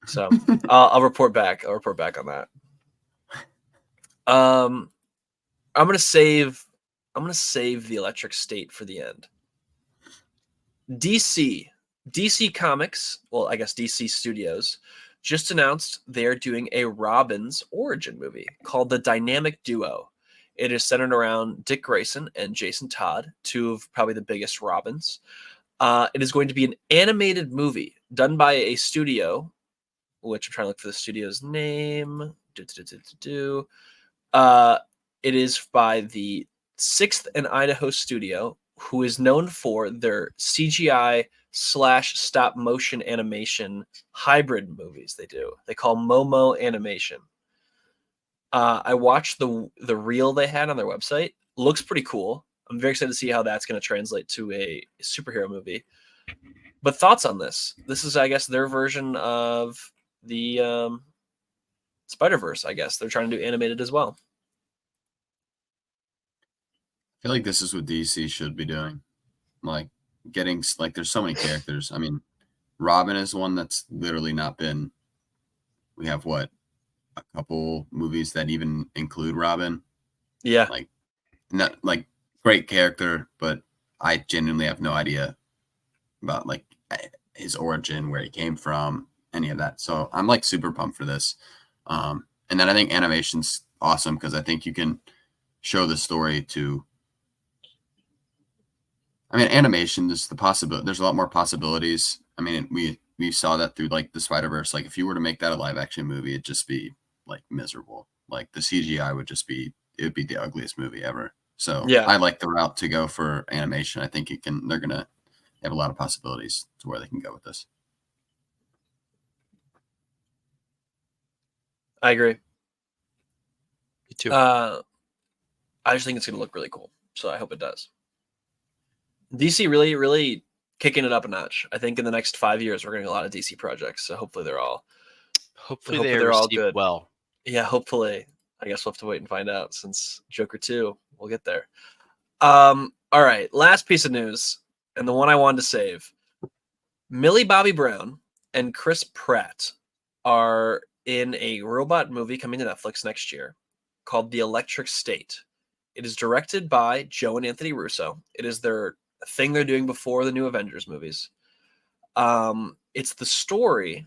Speaker 1: So I'll report back. I'll report back on that. I'm gonna save the Electric State for the end. DC Comics, well, I guess DC Studios, just announced they're doing a Robin's origin movie called The Dynamic Duo. It is centered around Dick Grayson and Jason Todd, two of probably the biggest Robins. It is going to be an animated movie done by a studio, which I'm trying to look for the studio's name. It is by the 6th and Idaho studio, who is known for their CGI / stop motion animation hybrid movies they do. They call Momo Animation. I watched the reel they had on their website. Looks pretty cool. I'm very excited to see how that's going to translate to a superhero movie. But thoughts on this? This is, I guess, their version of the Spider-Verse, I guess. They're trying to do animated as well.
Speaker 3: I feel like this is what DC should be doing. Like getting like there's so many characters. I mean, Robin is one that's literally not been. We have a couple movies that even include Robin.
Speaker 1: Yeah.
Speaker 3: Like not like great character, but I genuinely have no idea about like his origin, where he came from, any of that. So I'm like super pumped for this. And then I think animation's awesome because I think you can show the story to. I mean, animation is the possibility. There's a lot more possibilities. I mean, we saw that through like the Spider-Verse. Like if you were to make that a live action movie, it'd just be like miserable. Like the CGI would be the ugliest movie ever. So yeah, I like the route to go for animation. I think they're gonna have a lot of possibilities to where they can go with this.
Speaker 1: I agree.
Speaker 2: Me too.
Speaker 1: I just think it's gonna look really cool. So I hope it does. DC really, really kicking it up a notch. I think in the next 5 years, we're getting a lot of DC projects. So hopefully they're all all good.
Speaker 2: Well,
Speaker 1: yeah, hopefully. I guess we'll have to wait and find out since Joker 2, we'll get there. All right, last piece of news, and the one I wanted to save. Millie Bobby Brown and Chris Pratt are in a robot movie coming to Netflix next year called The Electric State. It is directed by Joe and Anthony Russo. It is their thing they're doing before the new Avengers movies. It's the story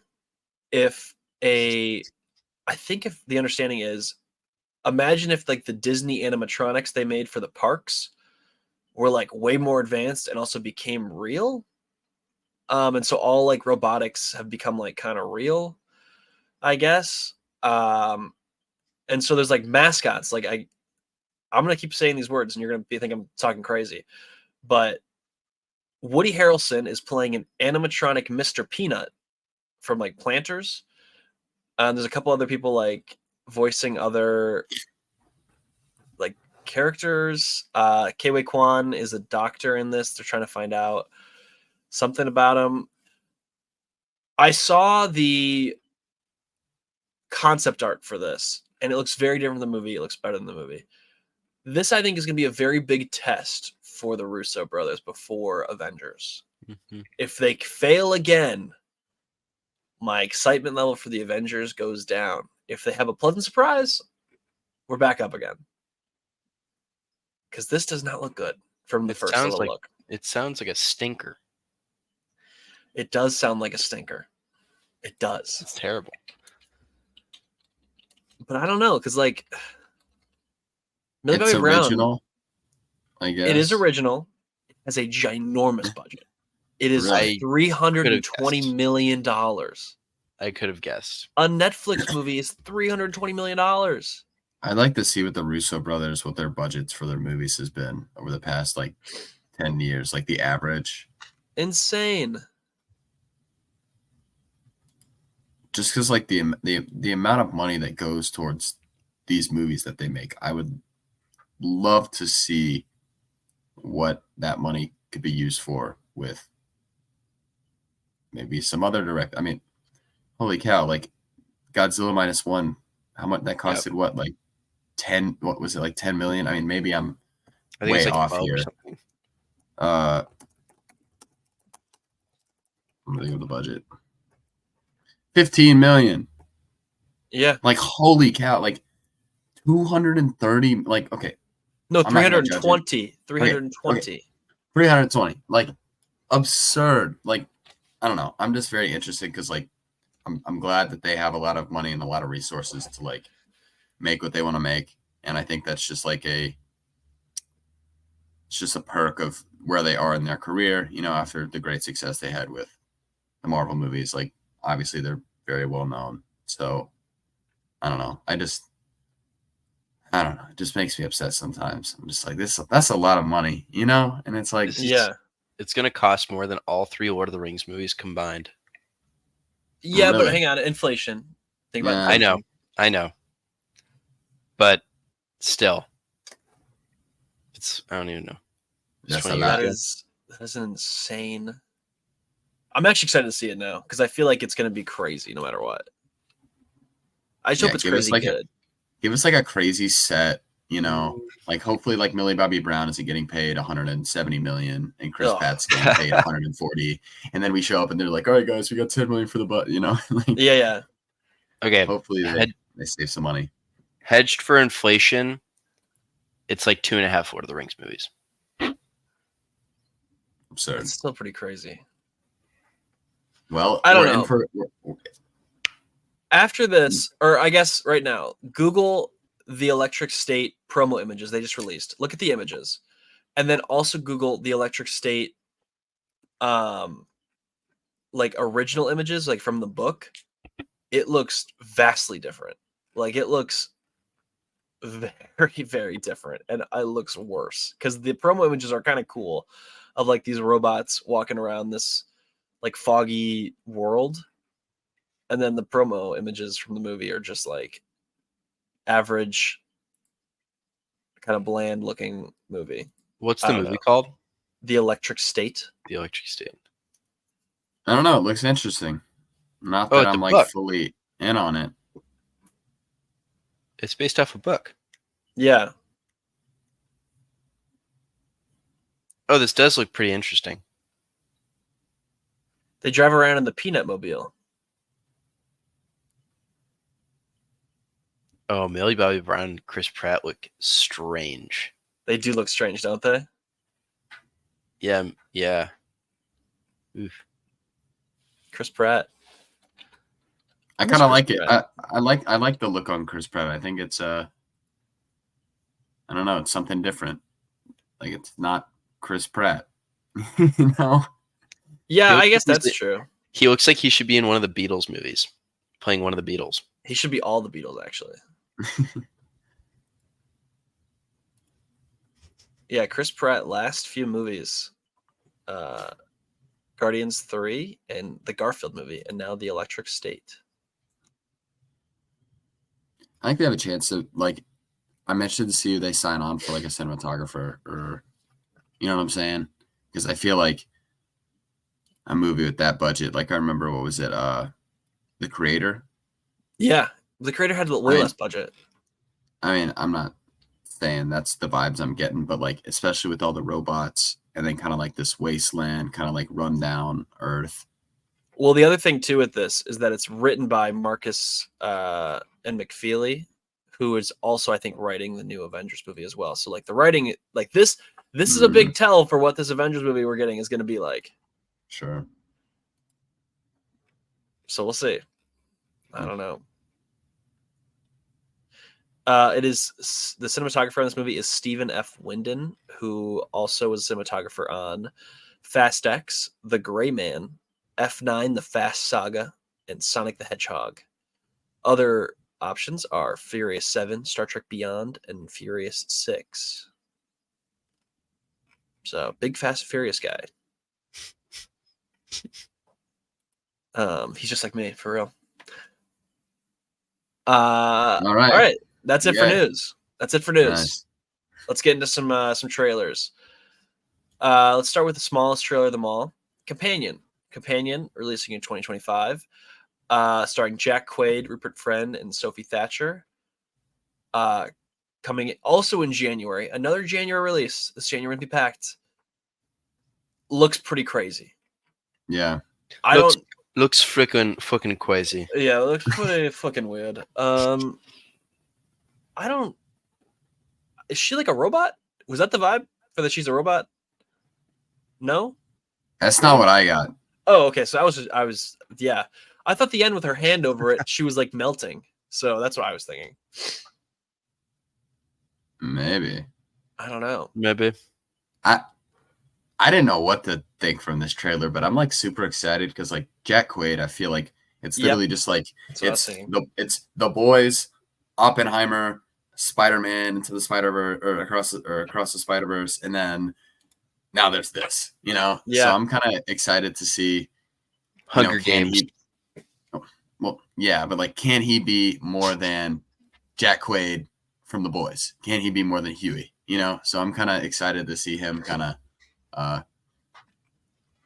Speaker 1: if the understanding is, imagine if like the Disney animatronics they made for the parks were like way more advanced and also became real. And so all like robotics have become like kind of real, I guess. And so there's like mascots. Like I'm gonna keep saying these words, and you're gonna think I'm talking crazy, but Woody Harrelson is playing an animatronic Mr. Peanut from like Planters. And there's a couple other people like voicing other like characters. Kei Kwan is a doctor in this. They're trying to find out something about him. I saw the concept art for this, and it looks very different than the movie. It looks better than the movie. This, I think, is going to be a very big test for the Russo brothers before Avengers.
Speaker 2: Mhm.
Speaker 1: If they fail again, my excitement level for the Avengers goes down. If they have a pleasant surprise, we're back up again. Because this does not look good from the
Speaker 2: It
Speaker 1: first
Speaker 2: sounds
Speaker 1: little
Speaker 2: like
Speaker 1: look.
Speaker 2: it sounds like a stinker.
Speaker 1: It does sound like a stinker. It does.
Speaker 2: It's terrible.
Speaker 1: But I don't know, because like Millie
Speaker 3: It's
Speaker 1: Bobby Brown,
Speaker 3: original, I guess.
Speaker 1: it is original. It has a ginormous budget. It is
Speaker 3: Really?
Speaker 1: $320 million.
Speaker 2: I could have guessed.
Speaker 1: A Netflix movie is $320 million.
Speaker 3: I'd like to see what the Russo brothers, what their budgets for their movies has been over the past like 10 years, like the average.
Speaker 1: Insane.
Speaker 3: Just because like the amount of money that goes towards these movies that they make, I would love to see what that money could be used for with maybe some other I mean, holy cow, like Godzilla -1, how much that costed? What, like 10, what was it, like 10 million? I mean, maybe I'm
Speaker 2: I think
Speaker 3: way
Speaker 2: it's like
Speaker 3: off
Speaker 2: 12 or
Speaker 3: here.
Speaker 2: something.
Speaker 3: I'm gonna think of the budget. 15 million.
Speaker 1: Yeah.
Speaker 3: Like holy cow, like 230, like okay.
Speaker 1: No,
Speaker 3: I'm not gonna judge it.
Speaker 1: 320. 320.
Speaker 3: 320. Like absurd. Like I don't know. I'm just very interested because like I'm glad that they have a lot of money and a lot of resources to like make what they want to make. And I think that's just like it's just a perk of where they are in their career, you know, after the great success they had with the Marvel movies. Like obviously they're very well known. So I don't know. I don't know. It just makes me upset sometimes. I'm just like, that's a lot of money, you know? And it's like,
Speaker 1: Yeah.
Speaker 2: It's going to cost more than all 3 Lord of the Rings movies combined.
Speaker 1: Yeah, but
Speaker 3: Really?
Speaker 1: hang on. Inflation. Think about
Speaker 3: Yeah.
Speaker 1: inflation.
Speaker 2: I know. But still, I don't even know. It's
Speaker 3: That's
Speaker 2: 20
Speaker 3: a lot.
Speaker 2: years
Speaker 1: That is insane. I'm actually excited to see it now because I feel like it's going to be crazy no matter what. I just
Speaker 3: Yeah,
Speaker 1: hope it's
Speaker 3: give us
Speaker 1: crazy
Speaker 3: like
Speaker 1: good.
Speaker 3: give us like a crazy set, you know, like hopefully like Millie Bobby Brown isn't getting paid 170 million and Chris
Speaker 1: Ugh.
Speaker 3: Pratt's getting paid 140. And then we show up and they're like, all right, guys, we got 10 million for the butt, you know? Like,
Speaker 1: Yeah.
Speaker 2: Okay.
Speaker 3: hopefully they save some money.
Speaker 2: Hedged for inflation, it's like 2.5 Lord of the Rings movies.
Speaker 3: Absurd.
Speaker 1: It's still pretty crazy.
Speaker 3: Well,
Speaker 1: I don't
Speaker 3: we're in
Speaker 1: know.
Speaker 3: for
Speaker 1: After this, or I guess right now, Google the Electric State promo images they just released. Look at the images. And then also Google the Electric State like original images, like from the book. It looks vastly different. Like it looks very, very different. And it looks worse. Because the promo images are kind of cool of like these robots walking around this like foggy world. And then the promo images from the movie are just like average, kind of bland looking movie.
Speaker 2: What's
Speaker 1: I
Speaker 2: the
Speaker 1: don't
Speaker 2: movie
Speaker 1: know.
Speaker 2: called?
Speaker 1: The Electric State.
Speaker 2: The Electric State.
Speaker 3: I don't know. It looks interesting. Not
Speaker 2: Oh,
Speaker 3: that
Speaker 2: it's
Speaker 3: I'm
Speaker 2: a
Speaker 3: like
Speaker 2: book.
Speaker 3: fully in on it.
Speaker 2: It's based off a book.
Speaker 1: Yeah.
Speaker 2: Oh, this does look pretty interesting.
Speaker 1: They drive around in the Peanut Mobile.
Speaker 2: Oh, Millie Bobby Brown and Chris Pratt look strange.
Speaker 1: They do look strange, don't they?
Speaker 2: Yeah. Oof.
Speaker 1: Chris Pratt.
Speaker 3: I
Speaker 1: miss
Speaker 3: kind of
Speaker 1: Chris
Speaker 3: like it.
Speaker 1: Pratt.
Speaker 3: I like the look on Chris Pratt. I think it's I don't know, it's something different. Like it's not Chris Pratt. You know?
Speaker 1: Yeah,
Speaker 2: He
Speaker 1: I
Speaker 2: looks
Speaker 1: guess
Speaker 2: like
Speaker 1: that's
Speaker 2: he's
Speaker 1: true.
Speaker 2: He looks like he should be in one of the Beatles movies, playing one of the Beatles.
Speaker 1: He should be all the Beatles, actually. Yeah, Chris Pratt last few movies. Guardians 3 and the Garfield movie, and now The Electric State.
Speaker 3: I think they have a chance to like. I'm interested to see if they sign on for like a cinematographer or, you know what I'm saying? Because I feel like a movie with that budget, like I remember what was it? The Creator.
Speaker 1: Yeah, the creator had way less budget.
Speaker 3: I mean, I'm not saying that's the vibes I'm getting, but like especially with all the robots and then kind of like this wasteland, kind of like rundown Earth.
Speaker 1: Well, the other thing too with this is that it's written by Marcus and McFeely, who is also, I think, writing the new Avengers movie as well. So like the writing, like this is a big tell for what this Avengers movie we're getting is going to be like.
Speaker 3: Sure.
Speaker 1: So we'll see. I don't know. It is the cinematographer on this movie is Stephen F. Winden, who also was a cinematographer on Fast X, The Gray Man, F9, The Fast Saga, and Sonic the Hedgehog. Other options are Furious 7, Star Trek Beyond, and Furious 6. So, big Fast and Furious guy. He's just like me, for real. All right. That's it for news.
Speaker 3: Nice.
Speaker 1: Let's get into some trailers. Let's start with the smallest trailer of them all. Companion, releasing in 2025, starring Jack Quaid, Rupert Friend, and Sophie Thatcher. Coming also in January. Another January release. This January will be packed. Looks pretty crazy.
Speaker 3: Yeah.
Speaker 2: Looks fucking crazy.
Speaker 1: Yeah, it looks pretty fucking weird. Is she like a robot? Was that the vibe for that she's a robot? No?
Speaker 3: That's not what I got.
Speaker 1: Oh, okay. So I was yeah. I thought the end with her hand over it, she was like melting. So that's what I was thinking.
Speaker 3: Maybe.
Speaker 1: I don't know.
Speaker 2: Maybe.
Speaker 3: I didn't know what to think from this trailer, but I'm like super excited because like Jack Quaid, I feel like it's literally just like it's the boys, Oppenheimer, Spider-Man into the Spider-Verse or across the Spider-Verse, and then now there's this, you know.
Speaker 1: Yeah.
Speaker 3: So I'm kind of excited to see
Speaker 2: Hunger Games.
Speaker 3: Well, yeah, but like, can he be more than Jack Quaid from The Boys? Can he be more than Huey? You know. So I'm kind of excited to see him kind of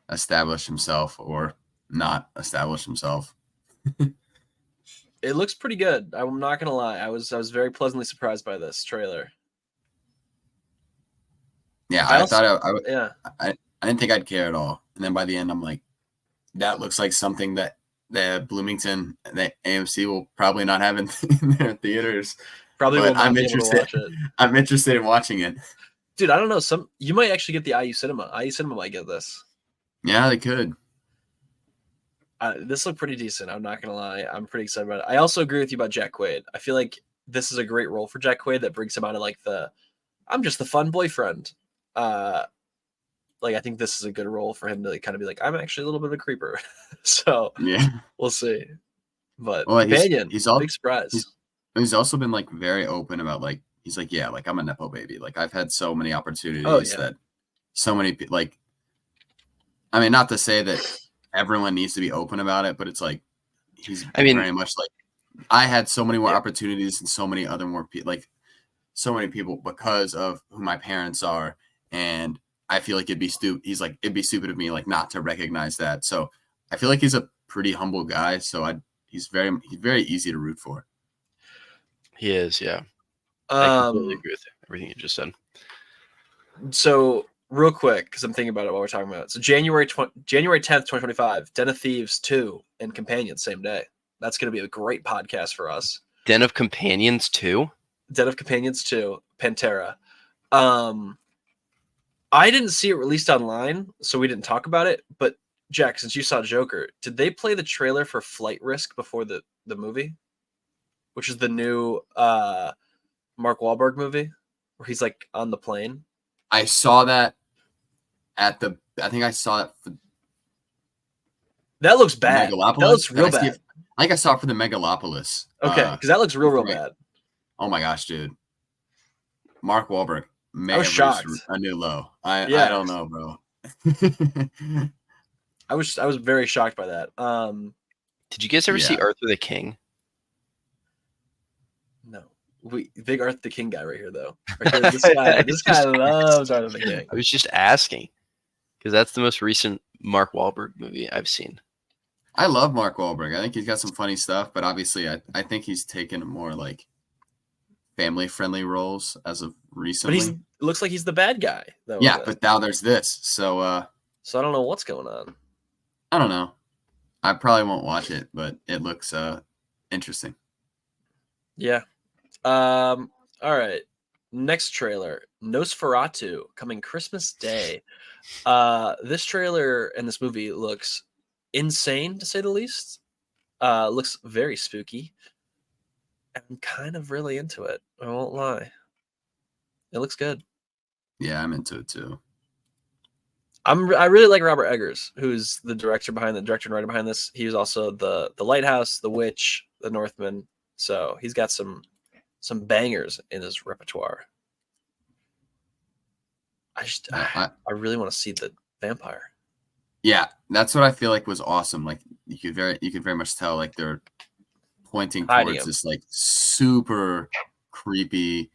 Speaker 3: establish himself or not establish himself.
Speaker 1: It looks pretty good. I'm not gonna lie. I was very pleasantly surprised by this trailer.
Speaker 3: Yeah, I didn't think I'd care at all. And then by the end, I'm like, that looks like something that the Bloomington, the AMC will probably not have in their theaters.
Speaker 1: Probably will not be able to watch it.
Speaker 3: I'm interested in watching it.
Speaker 1: Dude, I don't know. You might actually get the IU Cinema. IU Cinema might get this.
Speaker 3: Yeah, they could.
Speaker 1: This looked pretty decent. I'm not gonna lie. I'm pretty excited about it. I also agree with you about Jack Quaid. I feel like this is a great role for Jack Quaid that brings him out of like I'm just the fun boyfriend. Like I think this is a good role for him to kind of be like, I'm actually a little bit of a creeper. So
Speaker 3: yeah,
Speaker 1: we'll see. But
Speaker 3: Companion,
Speaker 1: he's all big surprise.
Speaker 3: He's also been like very open about like he's like, yeah, like I'm a nepo baby. Like I've had so many opportunities that so many like. I mean, not to say that everyone needs to be open about it, but it's like very much like I had so many more opportunities and so many other more people, like so many people because of who my parents are, and I feel like it'd be stupid. He's like, it'd be stupid of me like not to recognize that. So I feel like he's a pretty humble guy. So he's very easy to root for.
Speaker 2: He is, yeah. I completely agree with everything you just said.
Speaker 1: So real quick, because I'm thinking about it while we're talking about it. So January 10th, 2025, Den of Thieves 2 and Companion, same day. That's going to be a great podcast for us.
Speaker 2: Den of Companions 2?
Speaker 1: Den of Companions 2, Pantera. I didn't see it released online, so we didn't talk about it. But Jack, since you saw Joker, did they play the trailer for Flight Risk before the movie? Which is the new Mark Wahlberg movie where he's like on the plane.
Speaker 3: I saw that I think I saw it for
Speaker 1: that looks bad. That looks real bad.
Speaker 3: I think I saw it for the Megalopolis.
Speaker 1: Okay, because that looks real bad.
Speaker 3: Oh my gosh, dude. Mark Wahlberg. may
Speaker 1: I was
Speaker 3: have reached
Speaker 1: shocked.
Speaker 3: a new low. I
Speaker 1: Yeah.
Speaker 3: don't know, bro.
Speaker 1: I was very shocked by that.
Speaker 2: Did you guys ever see
Speaker 3: Yeah.
Speaker 2: Arthur the King?
Speaker 1: No. Big Arthur the King guy right here though. Right here, this guy loves Arthur the King.
Speaker 2: I was just asking because that's the most recent Mark Wahlberg movie I've seen.
Speaker 3: I love Mark Wahlberg. I think he's got some funny stuff, but obviously I think he's taken more like family-friendly roles as of recently.
Speaker 1: But it looks like he's the bad guy though.
Speaker 3: Yeah, but now there's this. So
Speaker 1: I don't know what's going on.
Speaker 3: I don't know. I probably won't watch it, but it looks interesting.
Speaker 1: Yeah. All right. Next trailer, Nosferatu, coming Christmas Day. This trailer and this movie looks insane to say the least. Looks very spooky. I'm kind of really into it. I won't lie. It looks good.
Speaker 3: Yeah, I'm into it too.
Speaker 1: I really like Robert Eggers, who's the director and writer behind this. He was also the Lighthouse, The Witch, The Northman. So he's got some bangers in his repertoire. I really want to see the vampire.
Speaker 3: Yeah, that's what I feel like was awesome. Like you could very much tell like they're pointing
Speaker 1: Hiding
Speaker 3: towards
Speaker 1: him.
Speaker 3: this like super creepy,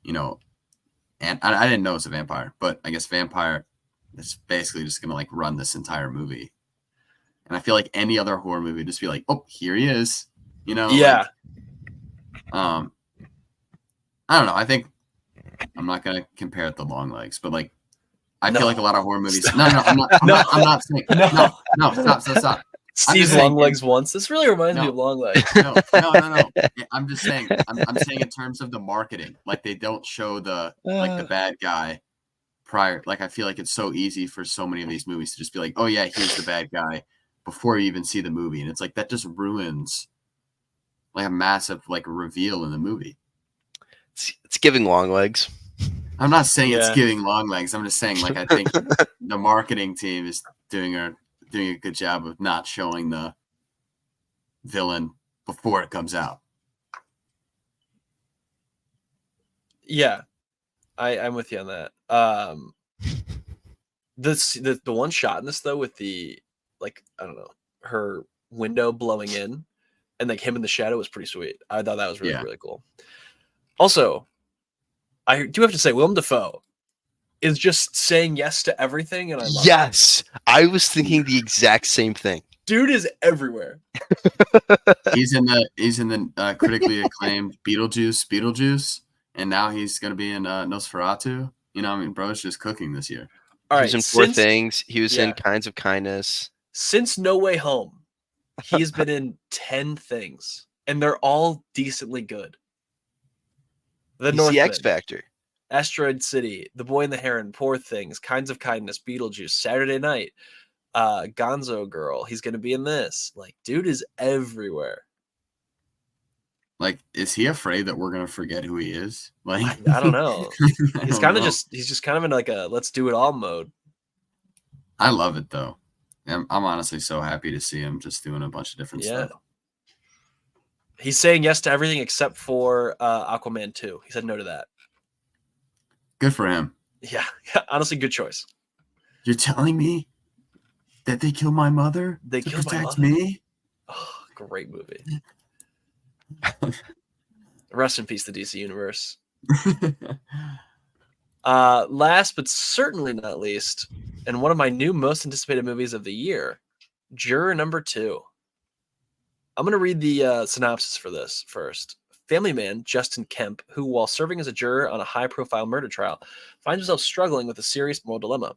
Speaker 3: and I didn't know it's a vampire, but I guess vampire is basically just gonna like run this entire movie. And I feel like any other horror movie would just be like, oh, here he is.
Speaker 1: Yeah.
Speaker 3: Like, I don't know. I think I'm not gonna compare it to Long Legs, but like I feel like a lot of horror movies. No, I'm not saying no, stop.
Speaker 1: Steve's Long Legs once. This really reminds me of Long Legs.
Speaker 3: No. I'm just saying. I'm saying in terms of the marketing, like they don't show the bad guy prior. Like I feel like it's so easy for so many of these movies to just be like, oh yeah, here's the bad guy before you even see the movie, and it's like that just ruins like a massive like reveal in the movie.
Speaker 2: It's giving Long Legs.
Speaker 3: I'm not saying it's giving Long Legs. I'm just saying like I think the marketing team is doing a good job of not showing the villain before it comes out.
Speaker 1: Yeah, I'm with you on that. The one shot in this though with the like I don't know her window blowing in and like him in the shadow was pretty sweet. I thought that was really cool. Also, I do have to say Willem Dafoe is just saying yes to everything, and I love
Speaker 2: Yes, I was thinking the exact same thing.
Speaker 1: Dude is everywhere.
Speaker 3: He's in the critically acclaimed Beetlejuice, and now he's gonna be in Nosferatu. I mean, bro's just cooking this year.
Speaker 1: All right,
Speaker 2: he was in Four Things. He was in Kinds of Kindness.
Speaker 1: Since No Way Home, he has been in 10 things, and they're all decently good.
Speaker 2: The X Factor.
Speaker 1: Asteroid City, The Boy and the Heron, Poor Things, Kinds of Kindness, Beetlejuice, Saturday Night, Gonzo Girl. He's going to be in this. Like, dude is everywhere.
Speaker 3: Like, is he afraid that we're going to forget who he is? Like,
Speaker 1: I don't know. He's just kind of in like a let's do it all mode.
Speaker 3: I love it though. I'm honestly so happy to see him just doing a bunch of different stuff.
Speaker 1: He's saying yes to everything except for Aquaman 2. He said no to that.
Speaker 3: Good for him.
Speaker 1: Yeah, honestly, good choice.
Speaker 3: You're telling me that they killed my mother
Speaker 1: to
Speaker 3: protect me?
Speaker 1: Oh, great movie. Rest in peace, the DC Universe. Last but certainly not least, and one of my new most anticipated movies of the year, Juror Number 2. I'm going to read the synopsis for this first. Family man Justin Kemp, who, while serving as a juror on a high-profile murder trial, finds himself struggling with a serious moral dilemma.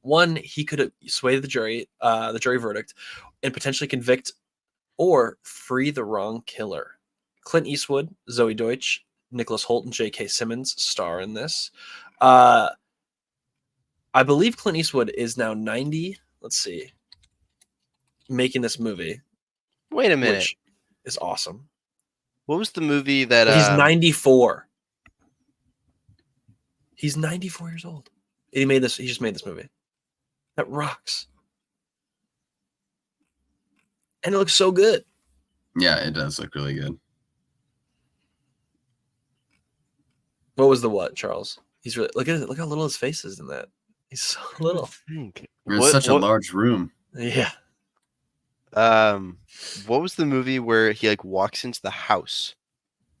Speaker 1: One, he could sway the jury verdict, and potentially convict or free the wrong killer. Clint Eastwood, Zoe Deutsch, Nicholas Hoult, and J.K. Simmons star in this. I believe Clint Eastwood is now 90. Let's see. Making this movie.
Speaker 2: Wait a minute.
Speaker 1: Which is awesome.
Speaker 2: What was the movie that
Speaker 1: he's 94? He's 94 years old. He just made this movie. That rocks. And it looks so good.
Speaker 3: Yeah, it does look really good.
Speaker 1: What was the what, Charles? He's really look how little his face is in that. He's so little.
Speaker 2: Think.
Speaker 3: It's such a large room.
Speaker 1: Yeah.
Speaker 2: What was the movie where he like walks into the house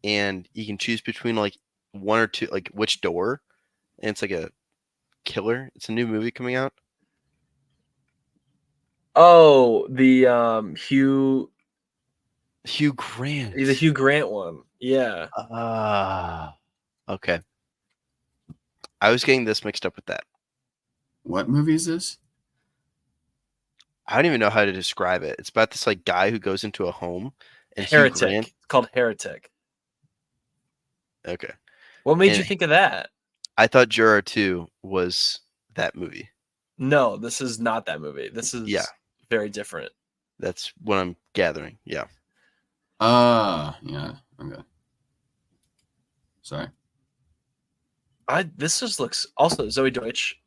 Speaker 2: and you can choose between like one or two, like which door, and it's like a killer. It's a new movie coming out.
Speaker 1: Oh, the
Speaker 2: Hugh Grant.
Speaker 1: the Hugh Grant one. Yeah.
Speaker 2: Okay. I was getting this mixed up with that.
Speaker 3: What movie is this?
Speaker 2: I don't even know how to describe it. It's about this like guy who goes into a home and Hugh
Speaker 1: Heretic.
Speaker 2: Grant.
Speaker 1: It's called Heretic.
Speaker 2: Okay.
Speaker 1: What made
Speaker 2: And
Speaker 1: you think of that?
Speaker 2: I thought Juror 2 was that movie.
Speaker 1: No, this is not that movie. This is
Speaker 2: Yeah.
Speaker 1: very different.
Speaker 2: That's what I'm gathering. Yeah.
Speaker 3: Yeah. Okay. Sorry.
Speaker 1: This just looks also Zoe Deutsch,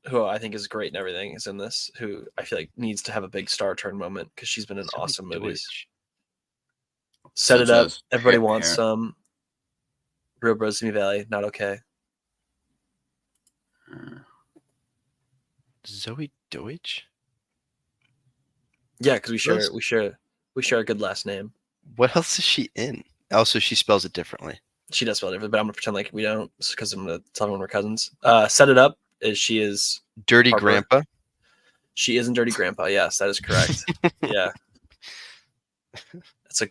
Speaker 1: who I think is great and everything, is in this. Who I feel like needs to have a big star turn moment because she's been in
Speaker 2: Zoe
Speaker 1: awesome movies.
Speaker 2: Deutsch.
Speaker 1: Set
Speaker 3: Such
Speaker 1: It Up.
Speaker 3: as
Speaker 1: Everybody
Speaker 3: Hair-
Speaker 1: wants
Speaker 3: Hair-
Speaker 1: some. Real Bros Simi Valley. Not okay.
Speaker 2: Zoe Deutsch?
Speaker 1: Yeah, because we
Speaker 2: else?
Speaker 1: share a good last name.
Speaker 2: What else is she in? Also, she spells it differently.
Speaker 1: She does spell different, but I'm gonna pretend like we don't because I'm gonna tell everyone we're cousins. Set It Up is she is
Speaker 2: Dirty
Speaker 1: Harper.
Speaker 2: Grandpa?
Speaker 1: She isn't Dirty Grandpa. Yes, that is correct. Yeah, it's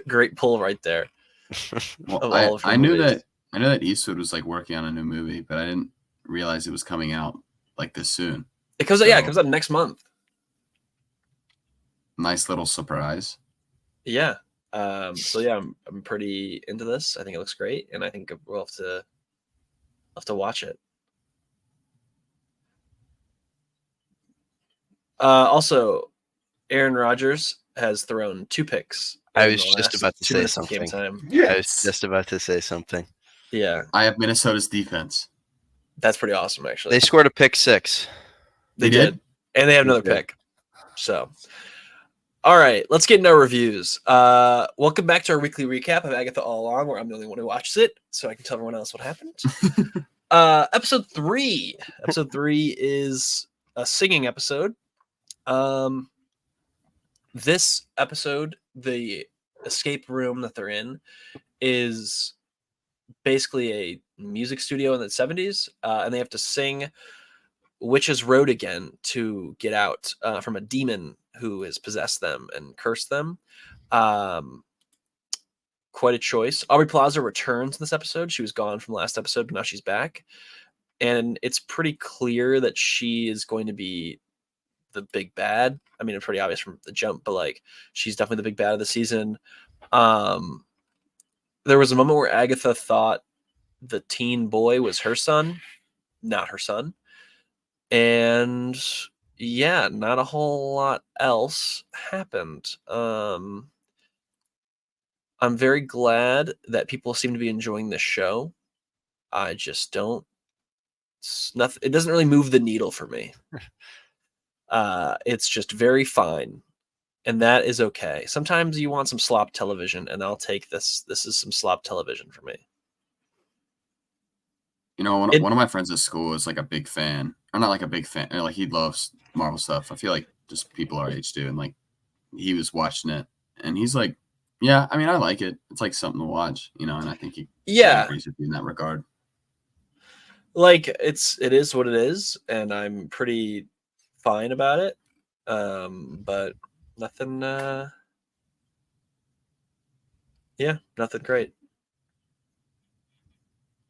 Speaker 1: great pull right there.
Speaker 3: Well,
Speaker 1: Of all of her
Speaker 3: I knew
Speaker 1: movies.
Speaker 3: that Eastwood was like working on a new movie, but I didn't realize it was coming out like this soon.
Speaker 1: It comes out. Yeah, it comes out next month.
Speaker 3: Nice little surprise.
Speaker 1: Yeah. So yeah, I'm pretty into this. I think it looks great, and I think we'll have to watch it. Also, Aaron Rodgers has thrown 2 picks.
Speaker 2: I
Speaker 1: in
Speaker 2: was
Speaker 1: the
Speaker 2: just
Speaker 1: last
Speaker 2: about to
Speaker 1: 2
Speaker 2: say
Speaker 1: minutes of game
Speaker 2: something.
Speaker 1: time.
Speaker 2: I was just about to say something.
Speaker 1: Yeah,
Speaker 3: I have Minnesota's defense.
Speaker 1: that's pretty awesome, actually.
Speaker 2: They scored a pick 6.
Speaker 1: They
Speaker 3: They
Speaker 1: did,
Speaker 3: did?
Speaker 1: and they have
Speaker 2: They
Speaker 1: another
Speaker 2: did.
Speaker 1: pick. So, all right, let's get into our reviews. Welcome back to our weekly recap of Agatha All Along, where I'm the only one who watches it, so I can tell everyone else what happened. Episode 3. Episode 3 is a singing episode. This episode, the escape room that they're in, is basically a music studio in the 70s, and they have to sing Witch's Road again to get out from a demon who has possessed them and cursed them. Quite a choice. Aubrey Plaza returns in this episode. She was gone from last episode, but now she's back. And it's pretty clear that she is going to be the big bad. I mean, it's pretty obvious from the jump, but like she's definitely the big bad of the season. There was a moment where Agatha thought the teen boy was her son, not her son. And yeah, not a whole lot else happened. I'm very glad that people seem to be enjoying this show. I just don't. Nothing. It doesn't really move the needle for me. It's just very fine, and that is okay. Sometimes you want some slop television, and I'll take this. This is some slop television for me.
Speaker 3: You know, one of my friends at school is like a big fan. Or not like a big fan. Like he loves Marvel stuff. I feel like just people our age do. And like he was watching it and he's like, yeah, I mean, I like it. It's like something to watch, you know, and I think he agrees with you in that regard.
Speaker 1: Like it is what it is, and I'm pretty fine about it. But nothing nothing great.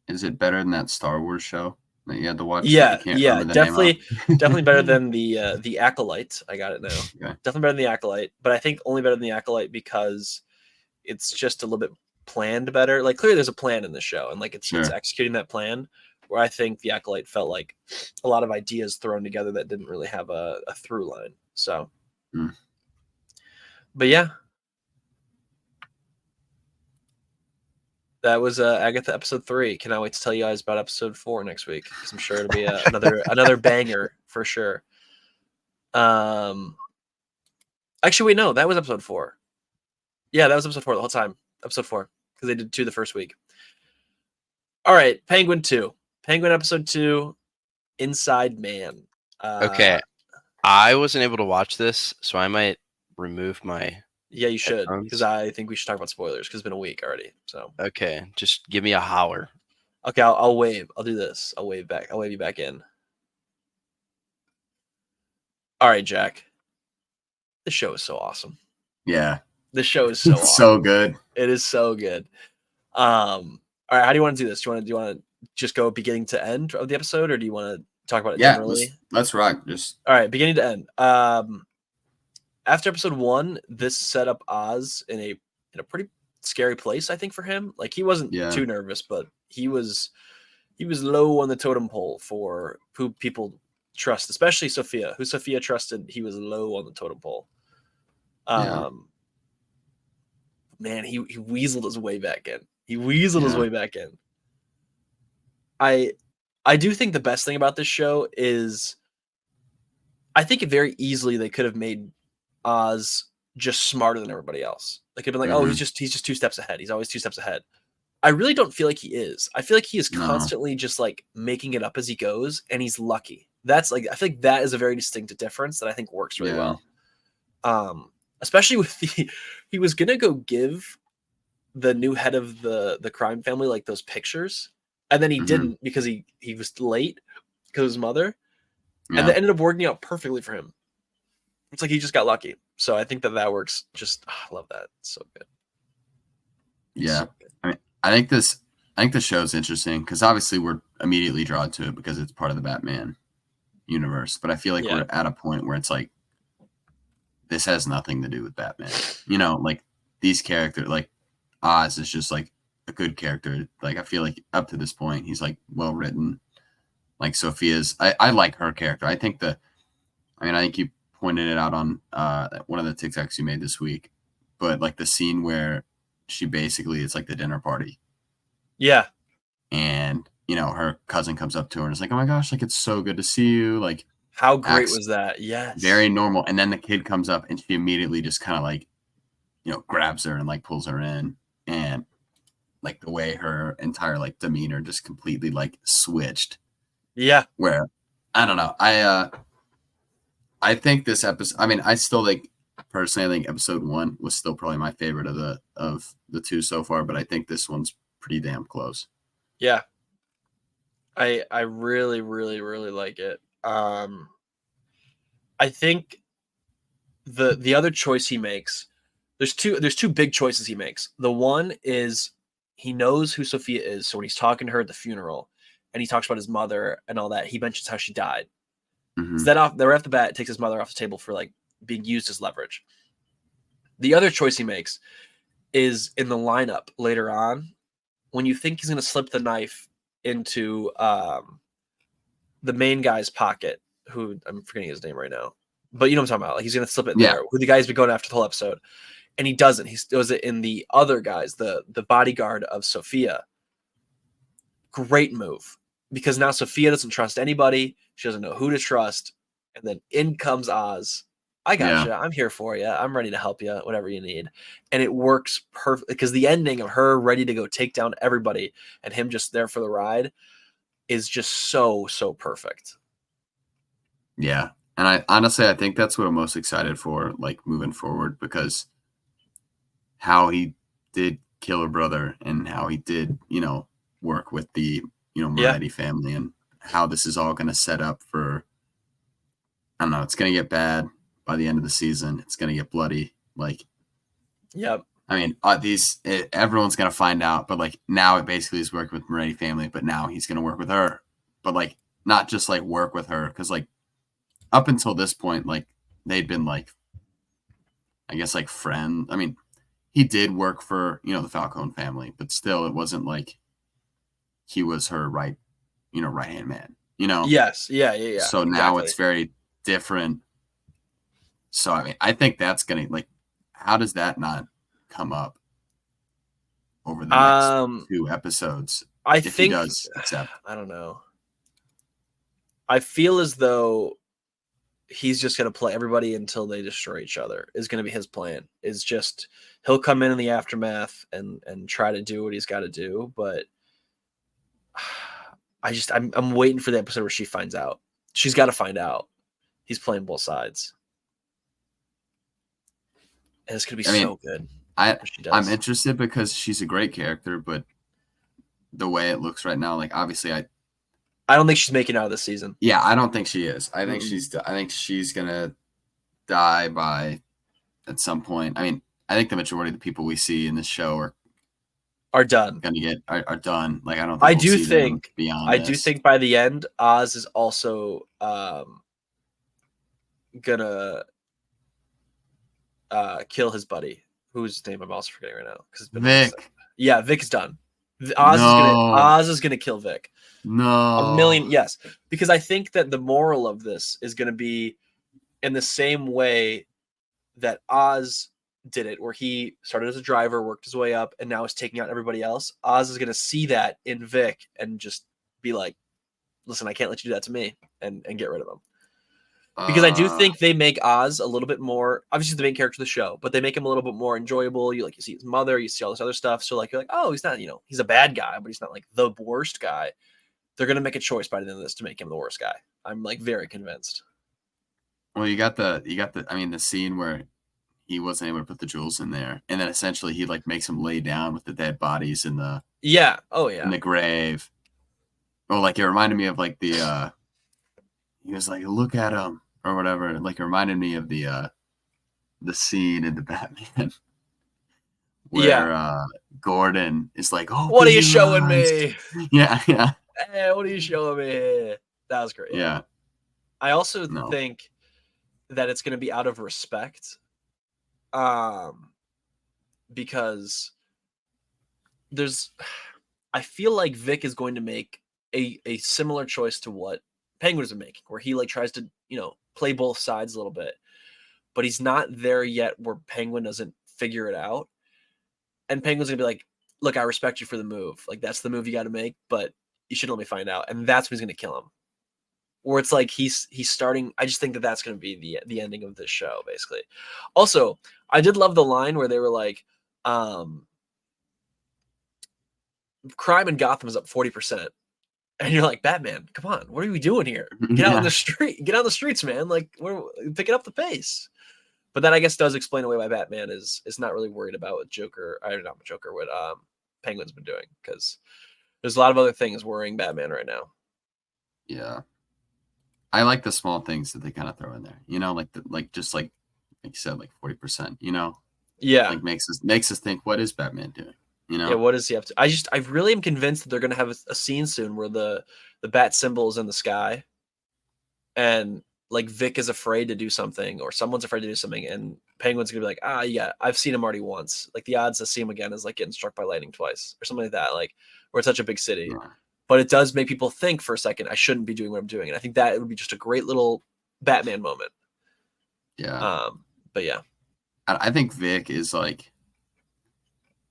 Speaker 3: Is it better than that Star Wars show that you had to watch?
Speaker 1: Yeah,
Speaker 3: that you can't
Speaker 1: yeah,
Speaker 3: remember the name of?
Speaker 1: definitely better than the Acolyte. I got it now.
Speaker 3: Okay.
Speaker 1: Definitely better than the Acolyte, but I think only better than the Acolyte because it's just a little bit planned better. Like clearly there's a plan in the show, and like it's
Speaker 3: Sure.
Speaker 1: executing that plan. Where I think the Acolyte felt like a lot of ideas thrown together that didn't really have a through line. So, But yeah, that was Agatha episode 3. Cannot wait to tell you guys about episode 4 next week because I'm sure it'll be another banger for sure. Actually, wait, no, that was episode 4. Yeah, that was episode 4 the whole time. Episode 4 because they did 2 the first week. All right, Penguin 2. Penguin episode 2, Inside Man.
Speaker 2: Okay, I wasn't able to watch this, so I might remove my
Speaker 1: Yeah, you should, because
Speaker 2: headphones.
Speaker 1: I think we should talk about spoilers because it's been a week already. So,
Speaker 2: Okay, just give me a holler.
Speaker 1: okay, I'll wave. I'll do this. I'll wave back. I'll wave you back in. All right, Jack. The show is so awesome.
Speaker 3: Yeah,
Speaker 1: The show is so
Speaker 3: it's
Speaker 1: awesome.
Speaker 3: so good.
Speaker 1: It is so good. All right, how do you want to do this? Do you want to just go beginning to end of the episode, or do you want to talk about it
Speaker 3: Yeah,
Speaker 1: generally?
Speaker 3: let's rock. Just
Speaker 1: All right, beginning to end. After episode 1, this set up Oz in a pretty scary place, I think, for him. Like, he wasn't
Speaker 3: Yeah.
Speaker 1: too nervous, but he was low on the totem pole for who people trust, especially Sophia. Who Sophia trusted, he was low on the totem pole.
Speaker 3: Yeah.
Speaker 1: Man, he weaseled his way back in. He weaseled his
Speaker 3: Yeah.
Speaker 1: way back in. I do think the best thing about this show is I think very easily they could have made Oz just smarter than everybody else. They could have been like, oh,
Speaker 3: Mhm.
Speaker 1: he's just 2 steps ahead. He's always 2 steps ahead. I really don't feel like he is. I feel like he is
Speaker 3: No.
Speaker 1: constantly just like making it up as he goes, and he's lucky. That's like I feel like that is a very distinct difference that I think works really
Speaker 3: Yeah.
Speaker 1: well. Especially with he was gonna go give the new head of the crime family like those pictures, and then he
Speaker 3: Mhm.
Speaker 1: didn't because he was late because of his mother,
Speaker 3: Yeah.
Speaker 1: and that ended up working out perfectly for him. It's like he just got lucky. So I think that works. Just I love that. It's so good.
Speaker 3: Yeah.
Speaker 1: So good.
Speaker 3: I think the show's interesting because obviously we're immediately drawn to it because it's part of the Batman universe. But I feel like
Speaker 1: Yeah.
Speaker 3: we're at a point where it's like this has nothing to do with Batman. You know, like these characters, like Oz is just like a good character. Like I feel like up to this point he's like well written. Like Sophia's, I like her character. I think you pointed it out on one of the TikToks you made this week, but like the scene where she basically it's like the dinner party.
Speaker 1: Yeah.
Speaker 3: And her cousin comes up to her and is like, oh my gosh, like it's so good to see you, like
Speaker 1: How great
Speaker 3: acts
Speaker 1: was that? Yes.
Speaker 3: very normal. And then the kid comes up and she immediately just kind of like grabs her and like pulls her in, and like the way her entire like demeanor just completely like switched.
Speaker 1: Yeah.
Speaker 3: Where I don't know, I think this episode, I mean, I still think personally, I think episode 1 was still probably my favorite of the 2 so far, but I think this one's pretty damn close.
Speaker 1: Yeah. I really, really, really like it. I think the other choice he makes, there's two big choices he makes. The one is he knows who Sophia is, so when he's talking to her at the funeral and he talks about his mother and all that, he mentions how she died.
Speaker 3: Mhm.
Speaker 1: So that right off the bat takes his mother off the table for like being used as leverage. The other choice he makes is in the lineup later on when you think he's going to slip the knife into the main guy's pocket, who I'm forgetting his name right now, but you know what I'm talking about. Like he's going to slip it in
Speaker 3: Yeah.
Speaker 1: there. Who the guy's been going after the whole episode, and he doesn't. He does it in the other guys, the bodyguard of Sophia. Great move, because now Sophia doesn't trust anybody. She doesn't know who to trust, and then in comes Oz. I got you. I'm here for you. I'm ready to help you, whatever you need. And it works perfect because the ending of her ready to go take down everybody and him just there for the ride is just so perfect.
Speaker 3: Yeah. And I think that's what I'm most excited for, like moving forward, because how he did kill her brother and how he did, work with the, Moretti family, and how this is all going to set up for, I don't know, it's going to get bad by the end of the season. It's going to get bloody. Like,
Speaker 1: Yep.
Speaker 3: I mean, everyone's going to find out, but like now it basically is working with Moretti family, but now he's going to work with her, but like not just like work with her. Cause like up until this point, like they'd been like, I guess like friend. I mean, he did work for, the Falcone family, but still it wasn't like he was her right-hand man,
Speaker 1: Yes. Yeah.
Speaker 3: So now it's very different. So, I mean, I think that's going to, like, how does that not come up over the next 2 episodes?
Speaker 1: I
Speaker 3: if
Speaker 1: think
Speaker 3: he does accept.
Speaker 1: I don't know. I feel as though he's just going to play everybody until they destroy each other is going to be his plan. Is just he'll come in the aftermath and try to do what he's got to do, but I'm waiting for the episode where she finds out. She's got to find out. He's playing both sides. And it's going to be so good.
Speaker 3: I'm interested because she's a great character, but the way it looks right now, like obviously I
Speaker 1: don't think she's making it out of this season.
Speaker 3: Yeah, I don't think she is. I think she's gonna die by at some point. I mean, I think the majority of the people we see in this show
Speaker 1: are done.
Speaker 3: Are done. Like I don't think we'll see them beyond this.
Speaker 1: Do think by the end, Oz is also gonna kill his buddy, whose name I'm also forgetting right now.
Speaker 3: Vic.
Speaker 1: Yeah, Vic is done. Oz is gonna kill Vic.
Speaker 3: No.
Speaker 1: Yes. Because I think that the moral of this is gonna be in the same way that Oz did it, where he started as a driver, worked his way up, and now is taking out everybody else. Oz is gonna see that in Vic and just be like, listen, I can't let you do that to me, and get rid of him. Because I do think they make Oz a little bit more, obviously the main character of the show, but they make him a little bit more enjoyable. You see his mother, you see all this other stuff. So like, you're like, oh, he's not, he's a bad guy, but he's not like the worst guy. They're going to make a choice by the end of this to make him the worst guy. I'm like very convinced.
Speaker 3: Well, you got the scene where he wasn't able to put the jewels in there. And then essentially he like makes him lay down with the dead bodies in the, in the grave. Or like, it reminded me of like the, he was like, look at him or whatever. Like it reminded me of the scene in the Batman where Gordon is like, oh,
Speaker 1: what are you showing me?
Speaker 3: Yeah.
Speaker 1: Hey, what are you showing me? That was great.
Speaker 3: Yeah.
Speaker 1: I also think that it's going to be out of respect. Because I feel like Vic is going to make a similar choice to what Penguins are making, where he like tries to, play both sides a little bit, but he's not there yet where Penguin doesn't figure it out. And Penguin's gonna be like, look, I respect you for the move. Like, that's the move you got to make, but you should let me find out. And that's when he's going to kill him. Or it's like he's starting. I just think that that's going to be the ending of this show, basically. Also, I did love the line where they were like, crime in Gotham is up 40%. And you're like, Batman, come on, what are we doing here? Get out in the street, get out in the streets, man. Like, we're picking up the pace. But that I guess does explain away why Batman is not really worried about what what Penguin's been doing, because there's a lot of other things worrying Batman right now.
Speaker 3: Yeah, I like the small things that they kind of throw in there. Like you said, like 40%.
Speaker 1: Yeah,
Speaker 3: like makes us think, what is Batman doing?
Speaker 1: Yeah, what does he have to? I really am convinced that they're going to have a scene soon where the bat symbol is in the sky, and like Vic is afraid to do something, or someone's afraid to do something, and Penguin's gonna be like, yeah, I've seen him already once. Like the odds to see him again is like getting struck by lightning twice, or something like that. Like, we're in such a big city, but it does make people think for a second, I shouldn't be doing what I'm doing, and I think that it would be just a great little Batman moment.
Speaker 3: Yeah.
Speaker 1: But yeah,
Speaker 3: I think Vic is like,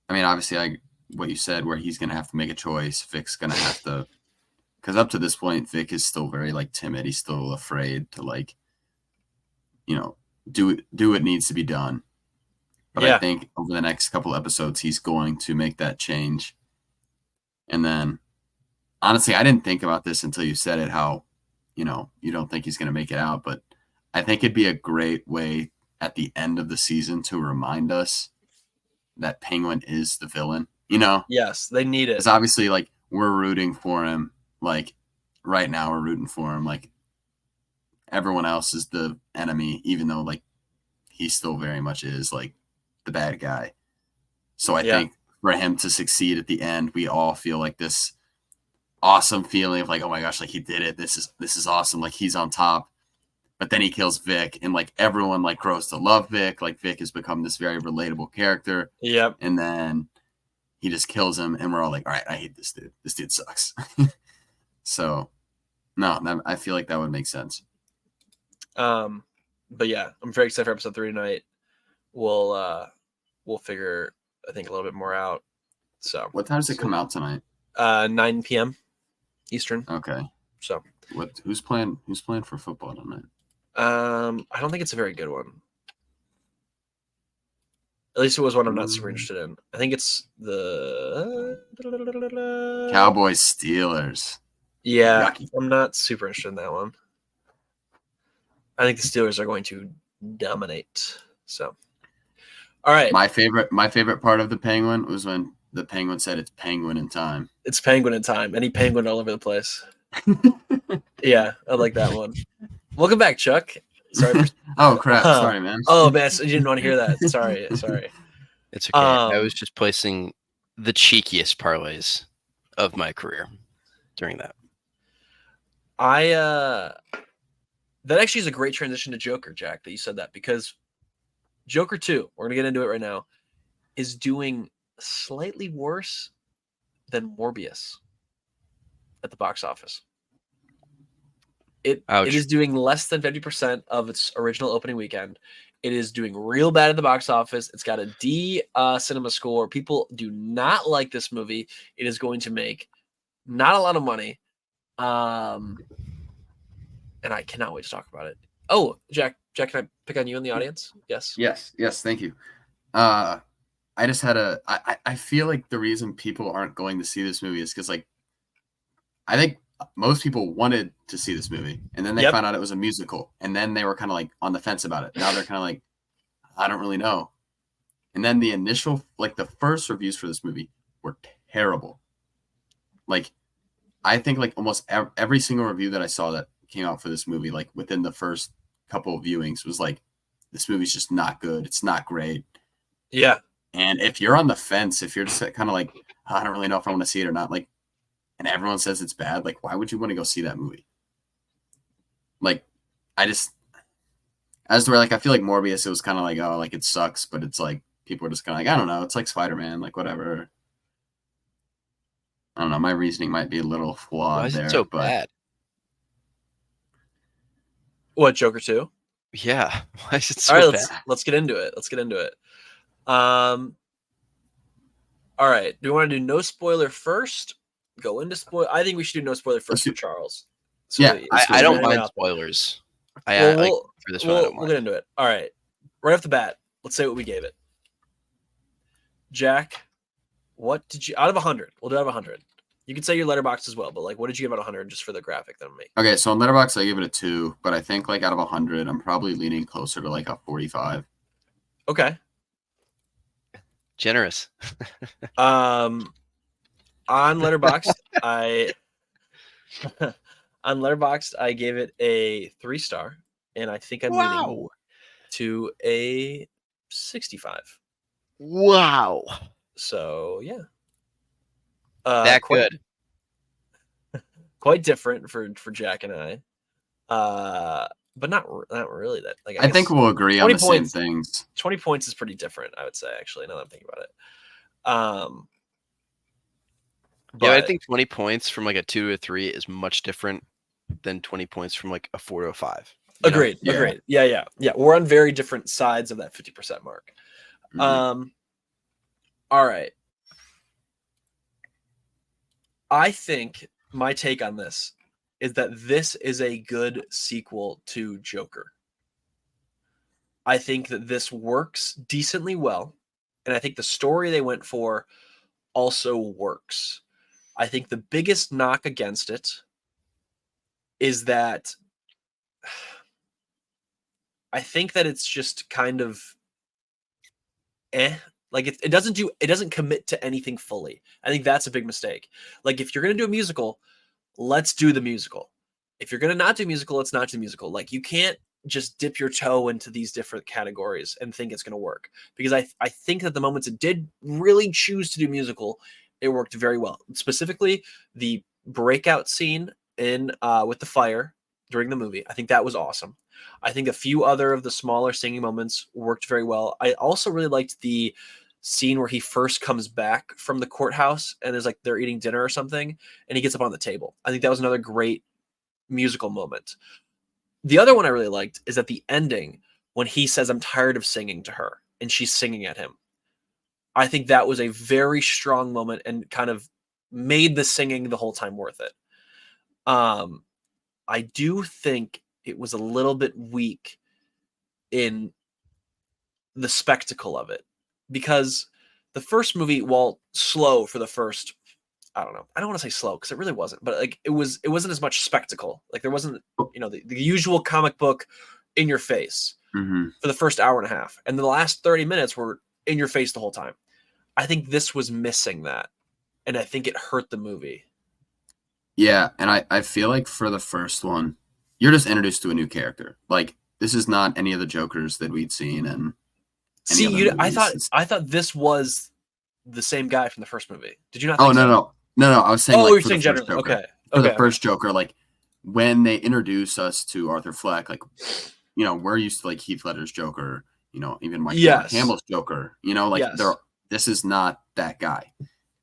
Speaker 3: I mean, obviously, what you said, where he's gonna have to make a choice. Vic's gonna have to. Because up to this point, Vic is still very like timid. He's still afraid to like, do what needs to be done. But I think over the next couple episodes, he's going to make that change. And then, honestly, I didn't think about this until you said it. How, you don't think he's going to make it out, but I think it'd be a great way at the end of the season to remind us that Penguin is the villain.
Speaker 1: Yes, they need it.
Speaker 3: Because obviously, like, we're rooting for him. Like right now we're rooting for him. Like everyone else is the enemy, even though like he still very much is like the bad guy. So I think for him to succeed at the end, we all feel like this awesome feeling of like, oh my gosh, like he did it. This is awesome. Like he's on top. But then he kills Vic, and like everyone like grows to love Vic. Like Vic has become this very relatable character.
Speaker 1: Yep.
Speaker 3: And then he just kills him, and we're all like, all right, I hate this dude. This dude sucks. So, no, I feel like that would make sense.
Speaker 1: But yeah, I'm very excited for episode 3 tonight. We'll figure, I think, a little bit more out. So,
Speaker 3: what time does it come out tonight?
Speaker 1: 9 p.m. Eastern.
Speaker 3: Okay.
Speaker 1: So,
Speaker 3: who's playing for football tonight?
Speaker 1: I don't think it's a very good one. At least it was one I'm not super interested in. I think it's the
Speaker 3: Cowboys Steelers.
Speaker 1: Yeah,
Speaker 3: Yucky.
Speaker 1: I'm not super interested in that one. I think the Steelers are going to dominate. So, all right,
Speaker 3: My favorite part of the Penguin was when the Penguin said it's penguin in time.
Speaker 1: it's penguin in time. Any penguin all over the place. Yeah, I like that one. Welcome back, Chuck. Sorry for.
Speaker 3: Oh crap! Sorry, man.
Speaker 1: Oh man, you didn't want to hear that. Sorry.
Speaker 2: It's okay. I was just placing the cheekiest parlays of my career during that.
Speaker 1: That actually is a great transition to Joker, Jack, that you said that, because Joker 2, we're going to get into it right now, is doing slightly worse than Morbius at the box office. It is doing less than 50% of its original opening weekend. It is doing real bad at the box office. It's got a D cinema score. People do not like this movie. It is going to make not a lot of money. And I cannot wait to talk about it. Oh, Jack, can I pick on you in the audience? Yes.
Speaker 3: Yes. Thank you. I just had I feel like the reason people aren't going to see this movie is because, like, I think most people wanted to see this movie, and then they found out it was a musical, and then they were kind of like on the fence about it. Now they're kind of like, I don't really know. And then the first reviews for this movie were terrible. Like, I think like almost every single review that I saw that came out for this movie, like within the first couple of viewings, was like, this movie's just not good. It's not great.
Speaker 1: Yeah.
Speaker 3: And if you're on the fence, if you're just kind of like, I don't really know if I want to see it or not, like, and everyone says it's bad, like, why would you want to go see that movie? Like, as to where, like, I feel like Morbius, it was kind of like, oh, like, it sucks, but it's like, people are just kind of like, I don't know, it's like Spider-Man, like, whatever. I don't know, my reasoning might be a little flawed.
Speaker 2: Why is
Speaker 3: there,
Speaker 2: it so
Speaker 3: but
Speaker 2: bad?
Speaker 1: What, Joker 2?
Speaker 2: Yeah. Why is it so
Speaker 1: All right,
Speaker 2: bad?
Speaker 1: let's get into it. All right. Do we want to do no spoiler first? Go into spoil. I think we should do no spoiler first for Charles. So
Speaker 3: yeah,
Speaker 2: I don't mind spoilers.
Speaker 1: We'll
Speaker 2: get
Speaker 1: into it. All right. Right off the bat, let's say what we gave it. Jack, what did you, out of 100? We'll do out of 100. You can say your letterbox as well, but like, what did you give out of 100 just for the graphic that I'm making?
Speaker 3: Okay, so on Letterboxd, I give it a 2, but I think like out of 100, I'm probably leaning closer to like a 45.
Speaker 1: Okay.
Speaker 2: Generous.
Speaker 1: On Letterboxd, I gave it a 3-star, and I think I'm leaning to a 65.
Speaker 2: Wow.
Speaker 1: So yeah,
Speaker 2: that good.
Speaker 1: Quite different for Jack and I, but not really that. Like,
Speaker 3: I think we'll agree on the same things.
Speaker 1: 20 points is pretty different, I would say. Actually, now that I'm thinking about it.
Speaker 2: But I think 20 points from like a 2 to a 3 is much different than 20 points from like a 4 to a 5.
Speaker 1: Agreed. Yeah. We're on very different sides of that 50% mark.
Speaker 3: Mm-hmm.
Speaker 1: All right. I think my take on this is that this is a good sequel to Joker. I think that this works decently well, and I think the story they went for also works. I think the biggest knock against it is that I think that it's just kind of like it doesn't commit to anything fully. I think that's a big mistake. Like, if you're going to do a musical, let's do the musical. If you're going to not do musical, let's not do musical. Like, you can't just dip your toe into these different categories and think it's going to work, because I think that the moments it did really choose to do musical, it worked very well. Specifically, the breakout scene in with the fire during the movie, I think that was awesome. I think a few other of the smaller singing moments worked very well. I also really liked the scene where he first comes back from the courthouse and is like, they're eating dinner or something, and he gets up on the table. I think that was another great musical moment. The other one I really liked is at the ending when he says, I'm tired of singing to her, and she's singing at him. I think that was a very strong moment and kind of made the singing the whole time worth it. I do think it was a little bit weak in the spectacle of it, because the first movie, while slow for the first, I don't know, I don't want to say slow because it really wasn't, but like it wasn't as much spectacle. Like there wasn't, the usual comic book in your face for the first hour and a half, and the last 30 minutes were in your face the whole time. I think this was missing that, and I think it hurt the movie.
Speaker 3: Yeah, and I feel like for the first one, you're just introduced to a new character. Like this is not any of the Jokers that we'd seen and
Speaker 1: See, I thought this was the same guy from the first movie. Did you not
Speaker 3: Oh
Speaker 1: think so?
Speaker 3: no. I was saying
Speaker 1: You're
Speaker 3: for
Speaker 1: saying
Speaker 3: the first
Speaker 1: generally.
Speaker 3: Joker.
Speaker 1: Okay.
Speaker 3: For the first Joker, like when they introduce us to Arthur Fleck, like we're used to like Heath Ledger's Joker, even Mark Hamill's Joker, this is not that guy.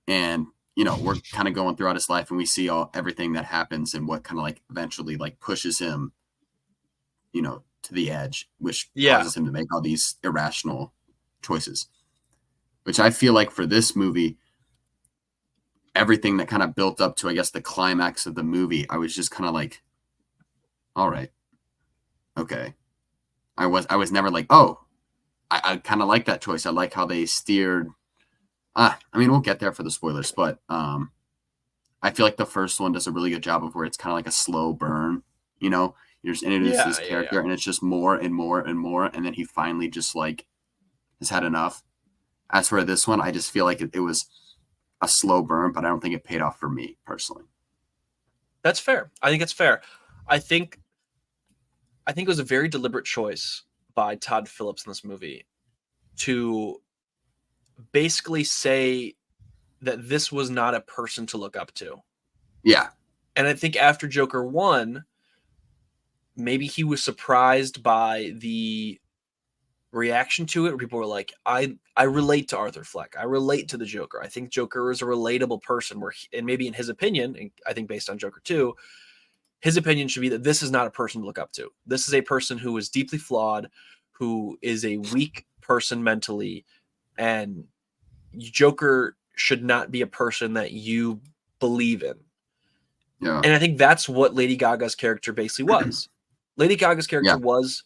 Speaker 3: And we're kind of going throughout his life and we see everything that happens and what kind of like eventually like pushes him, to the edge, which causes him to make all these irrational choices. Which I feel like for this movie, everything that kind of built up to, I guess, the climax of the movie, I was just kind of like, all right, okay. I was never like, oh, I kind of like that choice. I like how they steered. I mean, we'll get there for the spoilers, but I feel like the first one does a really good job of where it's kind of like a slow burn. You're just introduced to this character, and it's just more and more and more, and then he finally just like has had enough. As for this one, I just feel like it was a slow burn, but I don't think it paid off for me personally.
Speaker 1: That's fair. I think it's fair. I think it was a very deliberate choice by Todd Phillips in this movie to basically say that this was not a person to look up to.
Speaker 3: Yeah.
Speaker 1: And I think after Joker 1, maybe he was surprised by the reaction to it, where people were like, I relate to Arthur Fleck. I relate to the Joker. I think Joker is a relatable person, and maybe in his opinion, and I think based on Joker 2, his opinion should be that this is not a person to look up to. This is a person who is deeply flawed, who is a weak person mentally, and Joker should not be a person that you believe in.
Speaker 3: Yeah.
Speaker 1: And I think that's what Lady Gaga's character basically was. Lady Gaga's character was,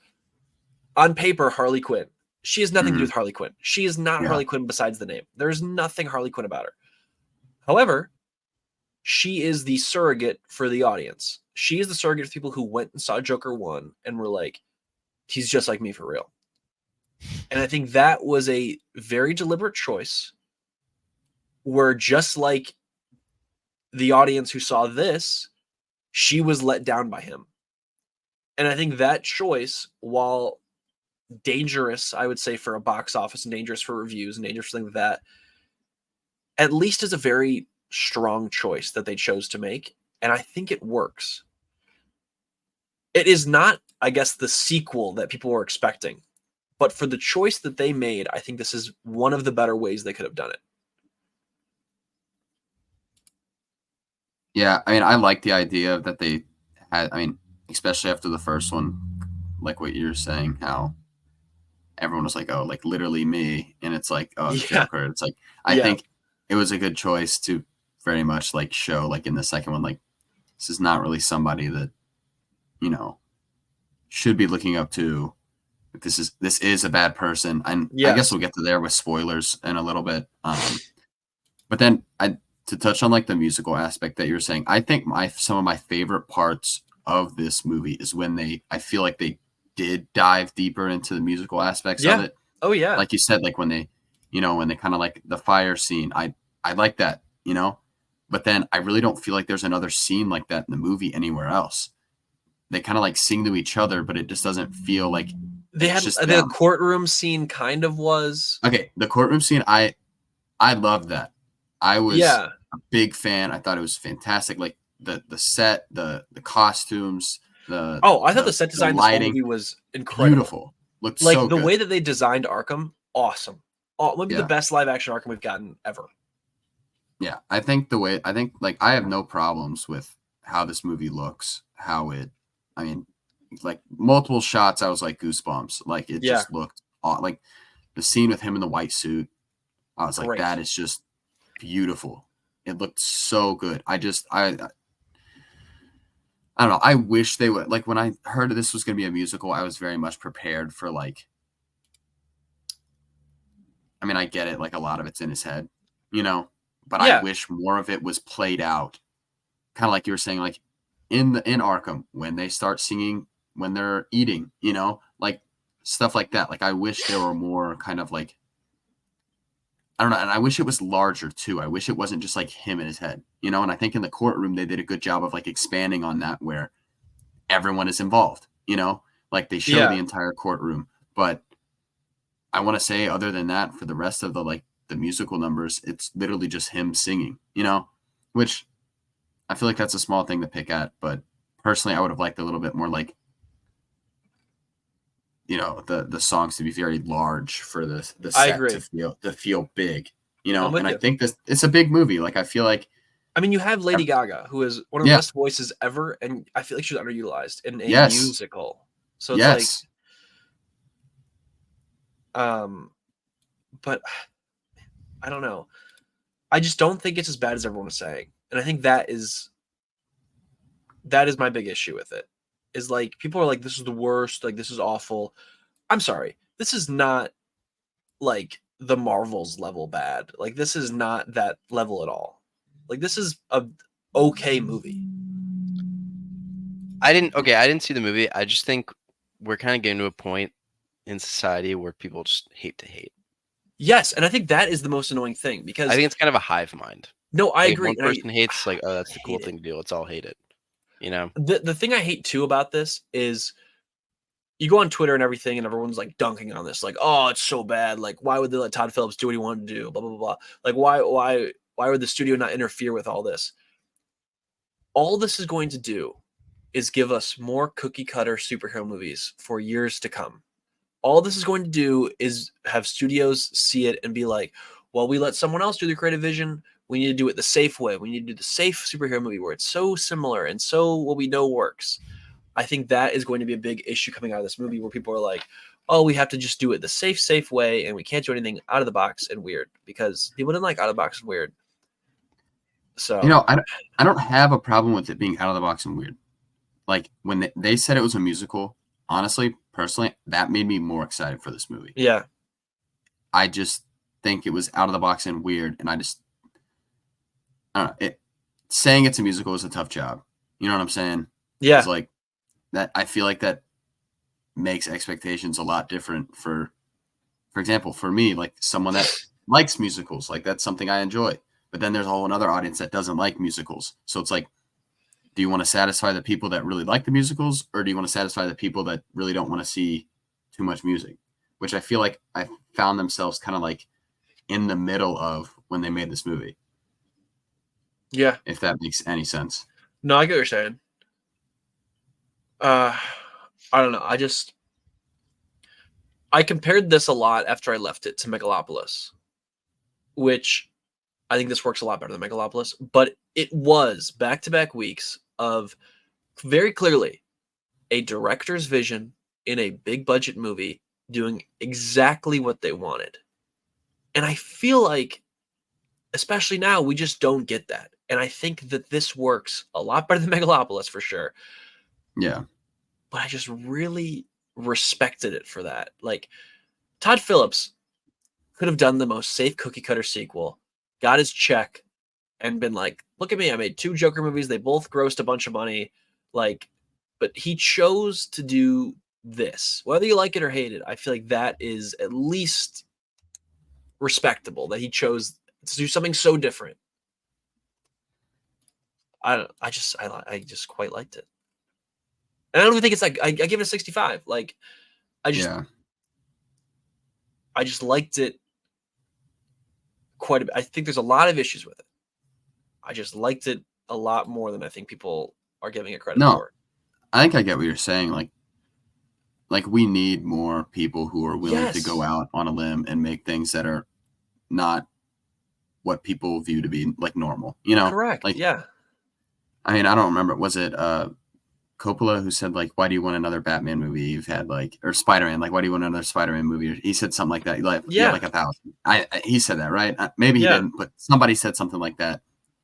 Speaker 1: on paper, Harley Quinn. She has nothing to do with Harley Quinn. She is not Harley Quinn besides the name. There's nothing Harley Quinn about her. However, she is the surrogate for the audience. She is the surrogate for people who went and saw Joker 1 and were like, he's just like me for real. And I think that was a very deliberate choice where, just like the audience who saw this, she was let down by him. And I think that choice, while dangerous, I would say, for a box office and dangerous for reviews and dangerous for things like that, at least is a very strong choice that they chose to make. And I think it works. It is not, I guess, the sequel that people were expecting, but for the choice that they made, I think this is one of the better ways they could have done it.
Speaker 3: Yeah, I mean, I like the idea that they had, I mean, especially after the first one, like what you're saying, how everyone was like, oh, like literally me. And it's like, oh, it's Joker. It's like, I think it was a good choice to very much like show, like in the second one, like this is not really somebody that, should be looking up to. This is a bad person. And I guess we'll get to there with spoilers in a little bit. But then to touch on like the musical aspect that you're saying, I think some of my favorite parts of this movie is when I feel like they did dive deeper into the musical aspects of it.
Speaker 1: Oh yeah.
Speaker 3: Like you said, like when they kind of like the fire scene, I like that, but then I really don't feel like there's another scene like that in the movie anywhere else. They kind of like sing to each other, but it just doesn't feel like
Speaker 1: they had the courtroom scene kind of was.
Speaker 3: Okay. The courtroom scene. I loved that. I was a big fan. I thought it was fantastic. Like the set, the costumes, I
Speaker 1: thought the set design in this whole movie was incredible.
Speaker 3: Beautiful. Looked
Speaker 1: like
Speaker 3: so
Speaker 1: the
Speaker 3: good.
Speaker 1: way that they designed Arkham, awesome. Maybe the best live action Arkham we've gotten ever.
Speaker 3: Yeah, I think like I have no problems with how this movie looks, like multiple shots, I was like goosebumps. Like it just looked like the scene with him in the white suit. I was like, that is just beautiful. It looked so good. I don't know. I wish they would, like, when I heard this was going to be a musical, I was very much prepared for mean, I get it. Like a lot of it's in his head, you know, but I
Speaker 1: Yeah.
Speaker 3: wish more of it was played out. Kind of like you were saying, like in Arkham, when they start singing, when they're eating, you know, like stuff like that. Like I wish there were more kind of like, I don't know. And I wish it was larger too. I wish it wasn't just like him in his head, you know, and I think in the courtroom, they did a good job of like expanding on that where everyone is involved, you know, like they show the
Speaker 1: Yeah.
Speaker 3: entire courtroom. But I want to say, other than that, for the rest of the like the musical numbers, it's literally just him singing, you know, which I feel like that's a small thing to pick at. But personally, I would have liked a little bit more like, you know, the songs to be very large for the
Speaker 1: I
Speaker 3: set
Speaker 1: agree.
Speaker 3: to feel big, you
Speaker 1: I'm
Speaker 3: know.
Speaker 1: with
Speaker 3: And I
Speaker 1: you.
Speaker 3: think this it's a big movie. Like I feel like
Speaker 1: I mean, you have Lady Gaga, who is one of the
Speaker 3: yeah,
Speaker 1: best voices ever, and I feel like she's underutilized in a
Speaker 3: yes,
Speaker 1: musical. So it's like,
Speaker 3: yes.
Speaker 1: but I don't know. I just don't think it's as bad as everyone is saying, and I think that is my big issue with it. Is like people are like, this is the worst, like this is awful. I'm sorry, this is not like the Marvels level bad. Like this is not that level at all. Like this is a okay movie.
Speaker 2: I didn't see the movie. I just think we're kind of getting to a point in society where people just hate to hate.
Speaker 1: Yes, and I think that is the most annoying thing because
Speaker 2: I think it's kind of a hive mind.
Speaker 1: no, I
Speaker 2: Like if
Speaker 1: agree.
Speaker 2: one
Speaker 1: And
Speaker 2: person hates, like, oh, that's
Speaker 1: I
Speaker 2: the cool
Speaker 1: hate it.
Speaker 2: thing to do. Let's all hate it. You know?
Speaker 1: The thing I hate too about this is you go on Twitter and everything, and everyone's like dunking on this, like, oh, it's so bad. Like, why would they let Todd Phillips do what he wanted to do? Blah blah blah blah. Like, why would the studio not interfere with all this? All this is going to do is give us more cookie cutter superhero movies for years to come. All this is going to do is have studios see it and be like, well, we let someone else do the creative vision. We need to do it the safe way. We need to do the safe superhero movie where it's so similar and so what we know works. I think that is going to be a big issue coming out of this movie where people are like, oh, we have to just do it the safe way and we can't do anything out of the box and weird because people didn't like out of the box and weird.
Speaker 3: You
Speaker 1: So,
Speaker 3: know, I don't have a problem with it being out of the box and weird. Like when they said it was a musical, honestly, personally, that made me more excited for this movie.
Speaker 1: yeah.
Speaker 3: I just think it was out of the box and weird, and I don't know. Saying it's a musical is a tough job. You know what I'm saying?
Speaker 1: Yeah.
Speaker 3: It's like that. I feel like that makes expectations a lot different. For example, for me, like someone that likes musicals, like that's something I enjoy. But then there's a whole another audience that doesn't like musicals. So it's like, do you want to satisfy the people that really like the musicals, or do you want to satisfy the people that really don't want to see too much music? Which I feel like I found themselves kind of like in the middle of when they made this movie.
Speaker 1: Yeah.
Speaker 3: If that makes any sense.
Speaker 1: No, I get what you're saying. I don't know. I compared this a lot after I left it to Megalopolis, which I think this works a lot better than Megalopolis, but it was back-to-back weeks of very clearly a director's vision in a big budget movie doing exactly what they wanted. And I feel like, especially now, we just don't get that. And I think that this works a lot better than Megalopolis for sure.
Speaker 3: Yeah.
Speaker 1: But I just really respected it for that. Like, Todd Phillips could have done the most safe cookie cutter sequel, got his check, and been like, look at me, I made 2 Joker movies. They both grossed a bunch of money. Like, but he chose to do this. Whether you like it or hate it, I feel like that is at least respectable that he chose to do something so different. I just quite liked it. And I don't even think it's like I give it a 65. Like I just liked it quite a bit. I think there's a lot of issues with it. I just liked it a lot more than I think people are giving it credit
Speaker 3: No,
Speaker 1: for.
Speaker 3: I think I get what you're saying. Like we need more people who are willing to go
Speaker 1: Yes.
Speaker 3: out on a limb and make things that are not what people view to be like normal. You know,
Speaker 1: Correct.
Speaker 3: like
Speaker 1: Yeah.
Speaker 3: I mean, I don't remember. Was it Coppola who said like, "Why do you want another Batman movie? You've had like, or Spider-Man, like, why do you want another Spider-Man movie?" He said something like that. Like, you have
Speaker 1: Yeah.
Speaker 3: like 1,000. He said that, right? Maybe he
Speaker 1: Yeah.
Speaker 3: didn't, but somebody said something like that.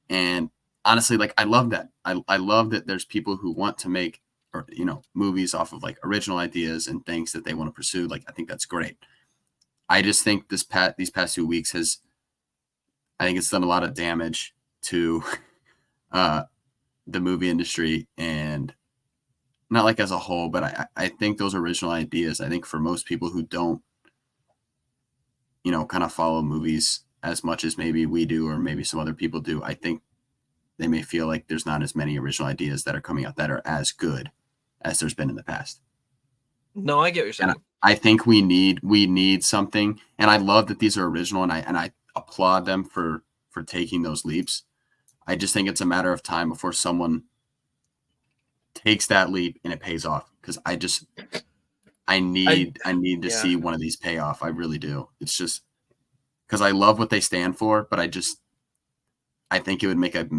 Speaker 3: And honestly, like, I love that. I love that there's people who want to make, or movies off of like original ideas and things that they want to pursue. Like, I think that's great. I just think these past 2 weeks I think it's done a lot of damage to the movie industry, and not like as a whole, but I think those original ideas, I think for most people who don't, kind of follow movies as much as maybe we do, or maybe some other people do, I think they may feel like there's not as many original ideas that are coming out that are as good as there's been in the past.
Speaker 1: No, I get what you're saying.
Speaker 3: And I think we need something, and I love that these are original, and I applaud them for taking those leaps. I just think it's a matter of time before someone takes that leap and it pays off, because I need to see one of these pay off. I really do. It's just because I love what they stand for, but I think it would make it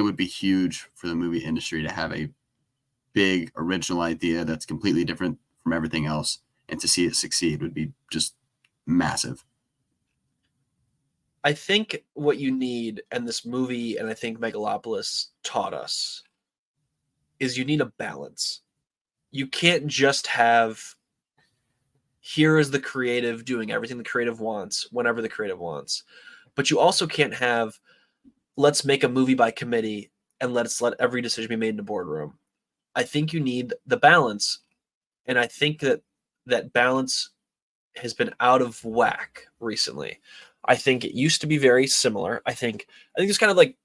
Speaker 3: would be huge for the movie industry to have a big original idea that's completely different from everything else, and to see it succeed would be just massive.
Speaker 1: I think what you need, and this movie, and I think Megalopolis taught us, is you need a balance. You can't just have, here is the creative doing everything the creative wants, whenever the creative wants. But you also can't have, let's make a movie by committee and let's let every decision be made in the boardroom. I think you need the balance. And I think that balance has been out of whack recently. I think it used to be very similar. I think there's kind of like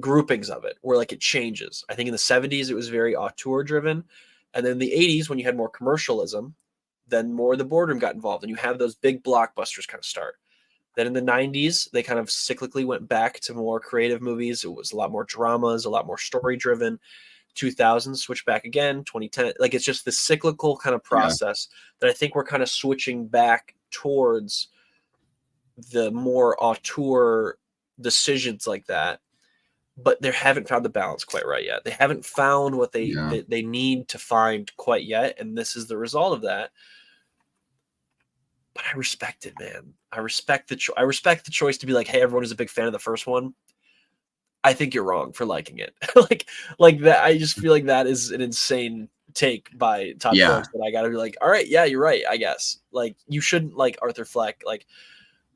Speaker 1: groupings of it where like it changes. I think in the 70s it was very auteur driven, and then in the 80s when you had more commercialism, then more of the boardroom got involved, and you have those big blockbusters kind of start. Then in the 90s they kind of cyclically went back to more creative movies. It was a lot more dramas, a lot more story driven. 2000s switch back again. 2010, like it's just this cyclical kind of process that I think we're kind of switching back towards the more auteur decisions like that, but they haven't found the balance quite right yet. They haven't found what they need to find quite yet, and this is the result of that. But I respect it, man. I respect the choice to be like, hey, everyone is a big fan of the first one. I think you're wrong for liking it. like that. I just feel like that is an insane take by Todd Phillips, that I gotta be like, all right, yeah, you're right, I guess. Like, you shouldn't like Arthur Fleck. Like,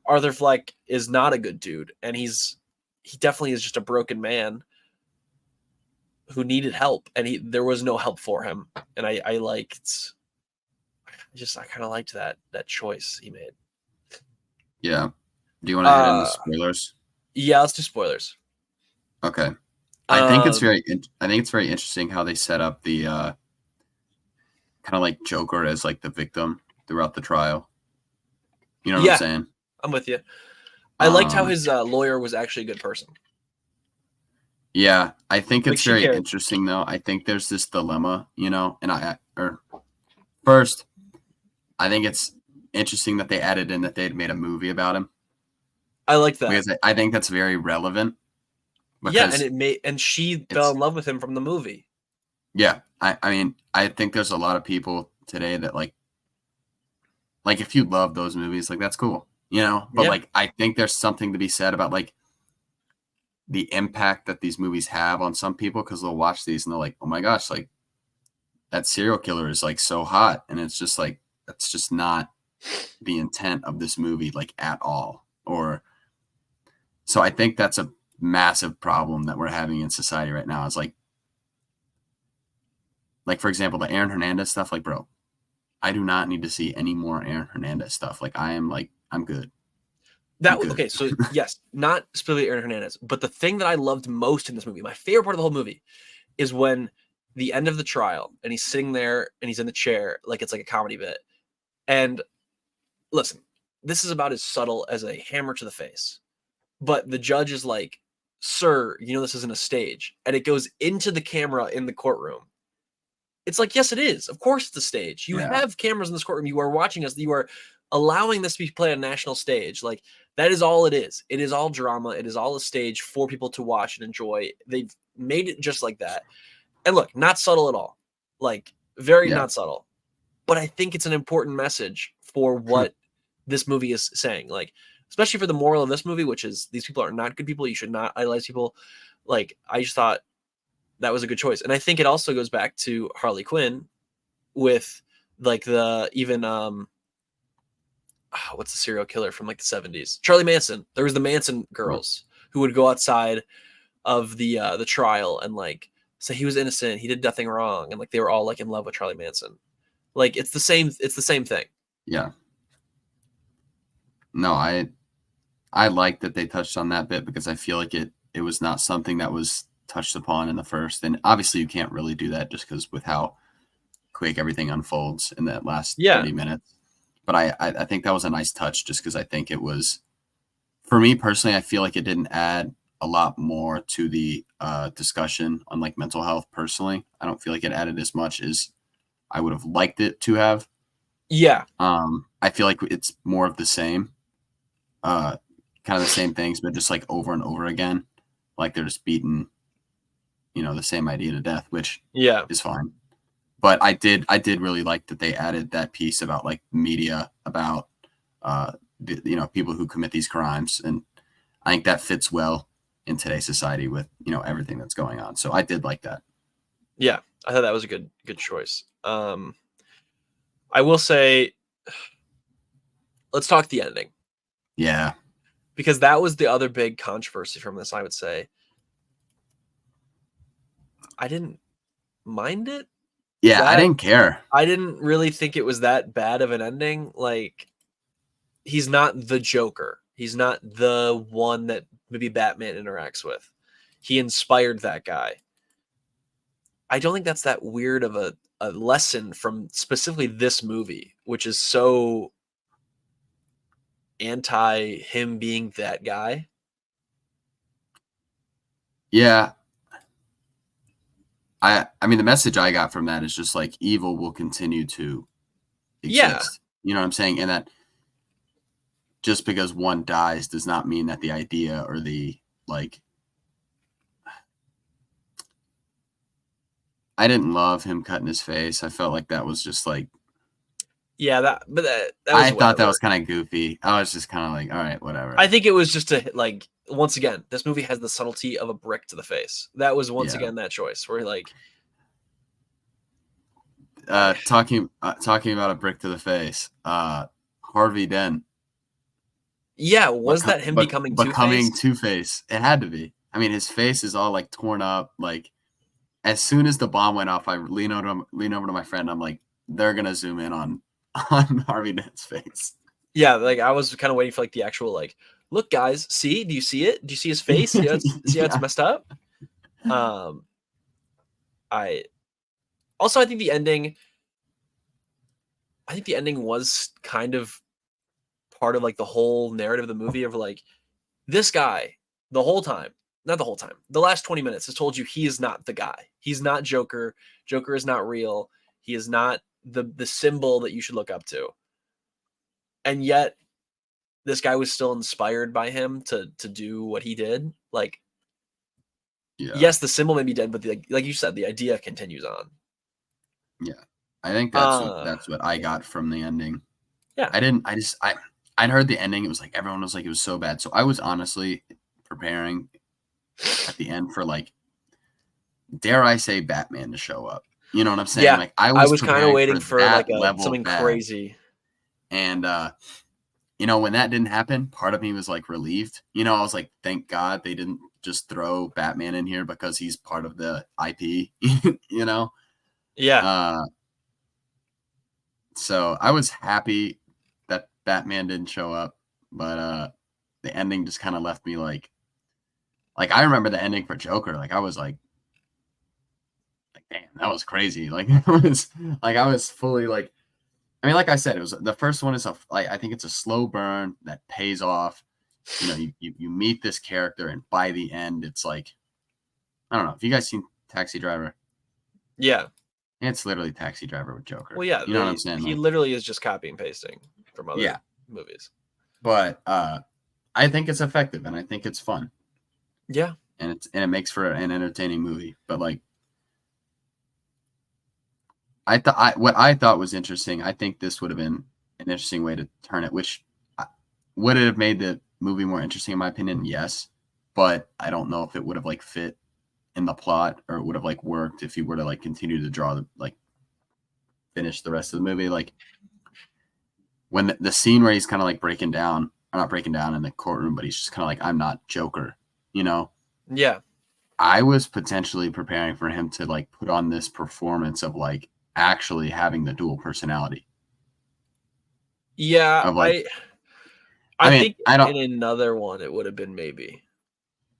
Speaker 1: Arthur Fleck is not a good dude, and he definitely is just a broken man who needed help, and there was no help for him. And I kind of liked that choice he made.
Speaker 3: Yeah. Do you want to head into spoilers?
Speaker 1: Yeah, let's do spoilers.
Speaker 3: Okay. I think it's very interesting how they set up the kind of like Joker as like the victim throughout the trial. You know what I'm saying?
Speaker 1: I'm with you. I liked how his lawyer was actually a good person.
Speaker 3: Yeah, I think it's very interesting though. I think there's this dilemma, and first, I think it's interesting that they added in that they'd made a movie about him.
Speaker 1: I like that.
Speaker 3: Because I think that's very relevant.
Speaker 1: Yeah, and she fell in love with him from the movie.
Speaker 3: Yeah, I mean, I think there's a lot of people today that like if you love those movies, like that's cool, But like, I think there's something to be said about like the impact that these movies have on some people, because they'll watch these and they're like, oh my gosh, like that serial killer is like so hot, and it's just like that's just not the intent of this movie like at all. So I think that's a massive problem that we're having in society right now. Is like for example, the Aaron Hernandez stuff. Like, bro, I do not need to see any more Aaron Hernandez stuff. Like, I'm good.
Speaker 1: Okay, so yes, not specifically Aaron Hernandez, but the thing that I loved most in this movie, my favorite part of the whole movie, is when the end of the trial and he's sitting there and he's in the chair, like it's like a comedy bit. And listen, this is about as subtle as a hammer to the face, but the judge is like, sir, this isn't a stage. And it goes into the camera in the courtroom. It's like, yes, it is. Of course it's a stage. You have cameras in this courtroom. You are watching us. You are allowing this to be played on a national stage. Like, that is all it is. It is all drama. It is all a stage for people to watch and enjoy. They've made it just like that. And look, not subtle at all. Like, very not subtle. But I think it's an important message for what this movie is saying. Like, especially for the moral of this movie, which is these people are not good people. You should not idolize people. Like, I just thought that was a good choice. And I think it also goes back to Harley Quinn with like what's the serial killer from like the 70s? Charlie Manson. There was the Manson girls who would go outside of the trial and like say he was innocent, he did nothing wrong, and like they were all like in love with Charlie Manson. Like it's the same thing.
Speaker 3: Yeah. No, I like that they touched on that bit because I feel like it was not something that was touched upon in the first. And obviously you can't really do that just because with how quick everything unfolds in that last 30 minutes. But I think that was a nice touch just because I think it was, for me personally, I feel like it didn't add a lot more to the discussion on like mental health personally. I don't feel like it added as much as I would have liked it to have.
Speaker 1: Yeah.
Speaker 3: I feel like it's more of the same, kind of the same things, but just like over and over again. Like they're just beating, the same idea to death, which is fine. But I did really like that they added that piece about like media, about people who commit these crimes, and I think that fits well in today's society with everything that's going on. So I did like that.
Speaker 1: Yeah, I thought that was a good choice. I will say, let's talk the ending.
Speaker 3: Yeah,
Speaker 1: because that was the other big controversy from this. I would say I didn't mind it.
Speaker 3: Yeah, I didn't care.
Speaker 1: I didn't really think it was that bad of an ending. Like, he's not the Joker. He's not the one that maybe Batman interacts with. He inspired that guy. I don't think that's that weird of a lesson from specifically this movie, which is so anti him being that guy.
Speaker 3: Yeah. I mean, the message I got from that is just like evil will continue to exist.
Speaker 1: Yeah.
Speaker 3: You know what I'm saying? And that just because one dies does not mean that the idea or the like. I didn't love him cutting his face. I felt like that was just like.
Speaker 1: Yeah, that was
Speaker 3: I thought that was kind of goofy. I was just kind of like, all right, whatever.
Speaker 1: I think it was just like, once again, this movie has the subtlety of a brick to the face. That was once again that choice where like
Speaker 3: talking about a brick to the face. Harvey Dent.
Speaker 1: Yeah, was that him becoming
Speaker 3: Two-Face? It had to be. I mean, his face is all like torn up. Like as soon as the bomb went off, I lean over to my friend. I'm like, they're gonna zoom in on Harvey Dent's face.
Speaker 1: Yeah, like I was kind of waiting for like the actual like, look guys, see, do you see it? Do you see his face? See how it's messed up? I think the ending was kind of part of like the whole narrative of the movie of like, this guy the last 20 minutes has told you he is not the guy. He's not Joker. Joker is not real. He is not the symbol that you should look up to. And yet this guy was still inspired by him to do what he did. Like, yes, the symbol may be dead, but like you said, the idea continues on.
Speaker 3: Yeah. I think that's what I got from the ending.
Speaker 1: Yeah.
Speaker 3: I'd heard the ending. It was like, everyone was like, it was so bad. So I was honestly preparing at the end for like, dare I say, Batman to show up. You know what I'm saying?
Speaker 1: Yeah.
Speaker 3: Like I was
Speaker 1: kind of waiting for like something
Speaker 3: bad.
Speaker 1: crazy.
Speaker 3: And when that didn't happen, part of me was like relieved. I was like, thank God they didn't just throw Batman in here because he's part of the IP.
Speaker 1: Yeah.
Speaker 3: So I was happy that Batman didn't show up, but the ending just kind of left me like I remember the ending for Joker. Like I was like damn, that was crazy. Like I was fully like, I mean, like I said, it was the first one is I think it's a slow burn that pays off. You meet this character, and by the end, it's like, I don't know. Have you guys seen Taxi Driver?
Speaker 1: Yeah.
Speaker 3: It's literally Taxi Driver with Joker.
Speaker 1: Well, yeah,
Speaker 3: you know what I'm saying?
Speaker 1: He literally is just copy and pasting from other movies.
Speaker 3: But I think it's effective, and I think it's fun.
Speaker 1: Yeah,
Speaker 3: and it makes for an entertaining movie. But like, what I thought was interesting. I think this would have been an interesting way to turn it. Which would it have made the movie more interesting, in my opinion? Yes, but I don't know if it would have like fit in the plot, or it would have like worked if you were to like continue to draw finish the rest of the movie. Like when the scene where he's kind of like breaking down, or not breaking down in the courtroom, but he's just kind of like, I'm not Joker, you know?
Speaker 1: Yeah.
Speaker 3: I was potentially preparing for him to like put on this performance of like actually having the dual personality.
Speaker 1: Yeah,
Speaker 3: Of like,
Speaker 1: I
Speaker 3: mean,
Speaker 1: think
Speaker 3: I don't,
Speaker 1: in another one it would have been maybe.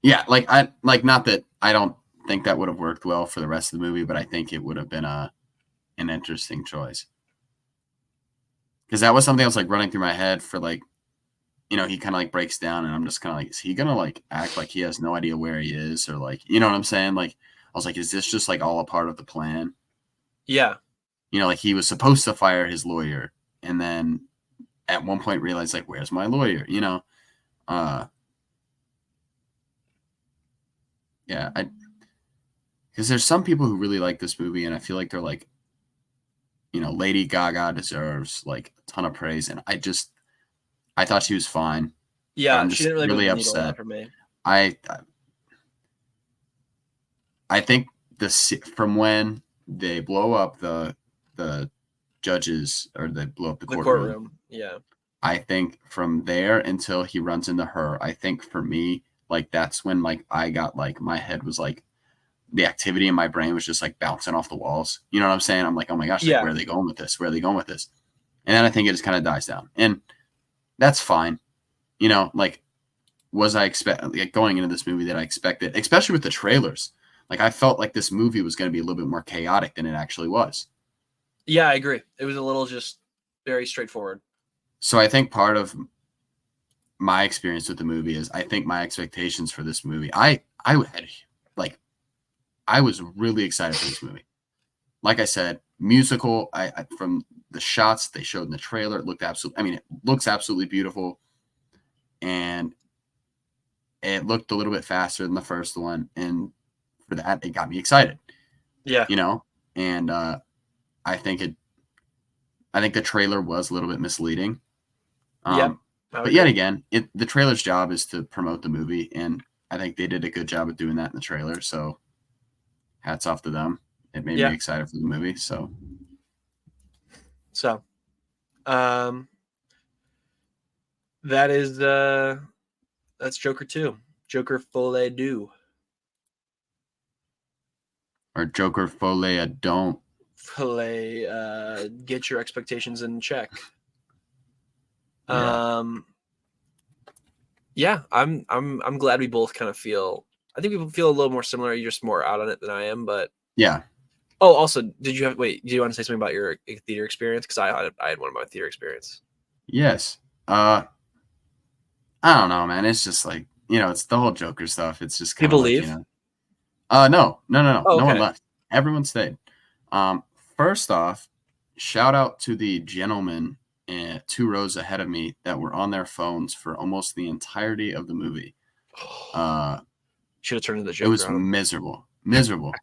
Speaker 3: yeah, like I like not that I don't think that would have worked well for the rest of the movie, but I think it would have been an interesting choice. Because that was something that was like running through my head for like, you know, he kind of like breaks down and I'm just kind of like, is he gonna like act like he has no idea where he is, or like, you know what I'm saying? Like, I was like, is this just like all a part of the plan?
Speaker 1: Yeah.
Speaker 3: You know, like he was supposed to fire his lawyer and then at one point realized like, where's my lawyer? You know? Yeah, because there's some people who really like this movie and I feel like they're like, you know, Lady Gaga deserves like a ton of praise. And I thought she was fine. But
Speaker 1: Yeah,
Speaker 3: I'm
Speaker 1: she
Speaker 3: just
Speaker 1: didn't really move
Speaker 3: really
Speaker 1: the needle a lot
Speaker 3: upset.
Speaker 1: for me.
Speaker 3: I think from when they blow up the judges, or they blow up the courtroom.
Speaker 1: Yeah.
Speaker 3: I think from there until he runs into her, I think for me, like that's when like I got like my head was like the activity in my brain was just like bouncing off the walls. You know what I'm saying? I'm like, oh my gosh, like
Speaker 1: Yeah.
Speaker 3: where are they going with this? Where are they going with this? And then I think it just kind of dies down. And that's fine. You know, like was I like going into this movie that I expected, especially with the trailers. Like I felt like this movie was going to be a little bit more chaotic than it actually was.
Speaker 1: Yeah, I agree. It was a little just very straightforward.
Speaker 3: So I think part of my experience with the movie is I think my expectations for this movie, I had like I was really excited for this movie. Like I said, musical. I from the shots they showed in the trailer, it looked absolutely. I mean, it looks absolutely beautiful, and it looked a little bit faster than the first one, and for that, it got me excited.
Speaker 1: Yeah.
Speaker 3: You know, and I think the trailer was a little bit misleading.
Speaker 1: Yeah.
Speaker 3: But yet again, the trailer's job is to promote the movie, and I think they did a good job of doing that in the trailer. So, hats off to them. It made me excited for the movie. So,
Speaker 1: that is that's Joker 2. Joker Folie Deux.
Speaker 3: Or Joker Folie don't.
Speaker 1: Folie, get your expectations in check. Yeah, I'm glad we both kind of feel. I think we feel a little more similar. You're just more out on it than I am, but
Speaker 3: yeah.
Speaker 1: Oh, also, do you want to say something about your theater experience? Because I had one of my theater experience.
Speaker 3: Yes. I don't know, man. It's just like, you know, it's the whole Joker stuff. It's just kind of like,
Speaker 1: leave?
Speaker 3: you know. No.
Speaker 1: Oh,
Speaker 3: No one
Speaker 1: okay.
Speaker 3: left. Everyone stayed. First off, shout out to the gentlemen 2 rows ahead of me that were on their phones for almost the entirety of the movie.
Speaker 1: Should have turned into the Joker.
Speaker 3: It was miserable.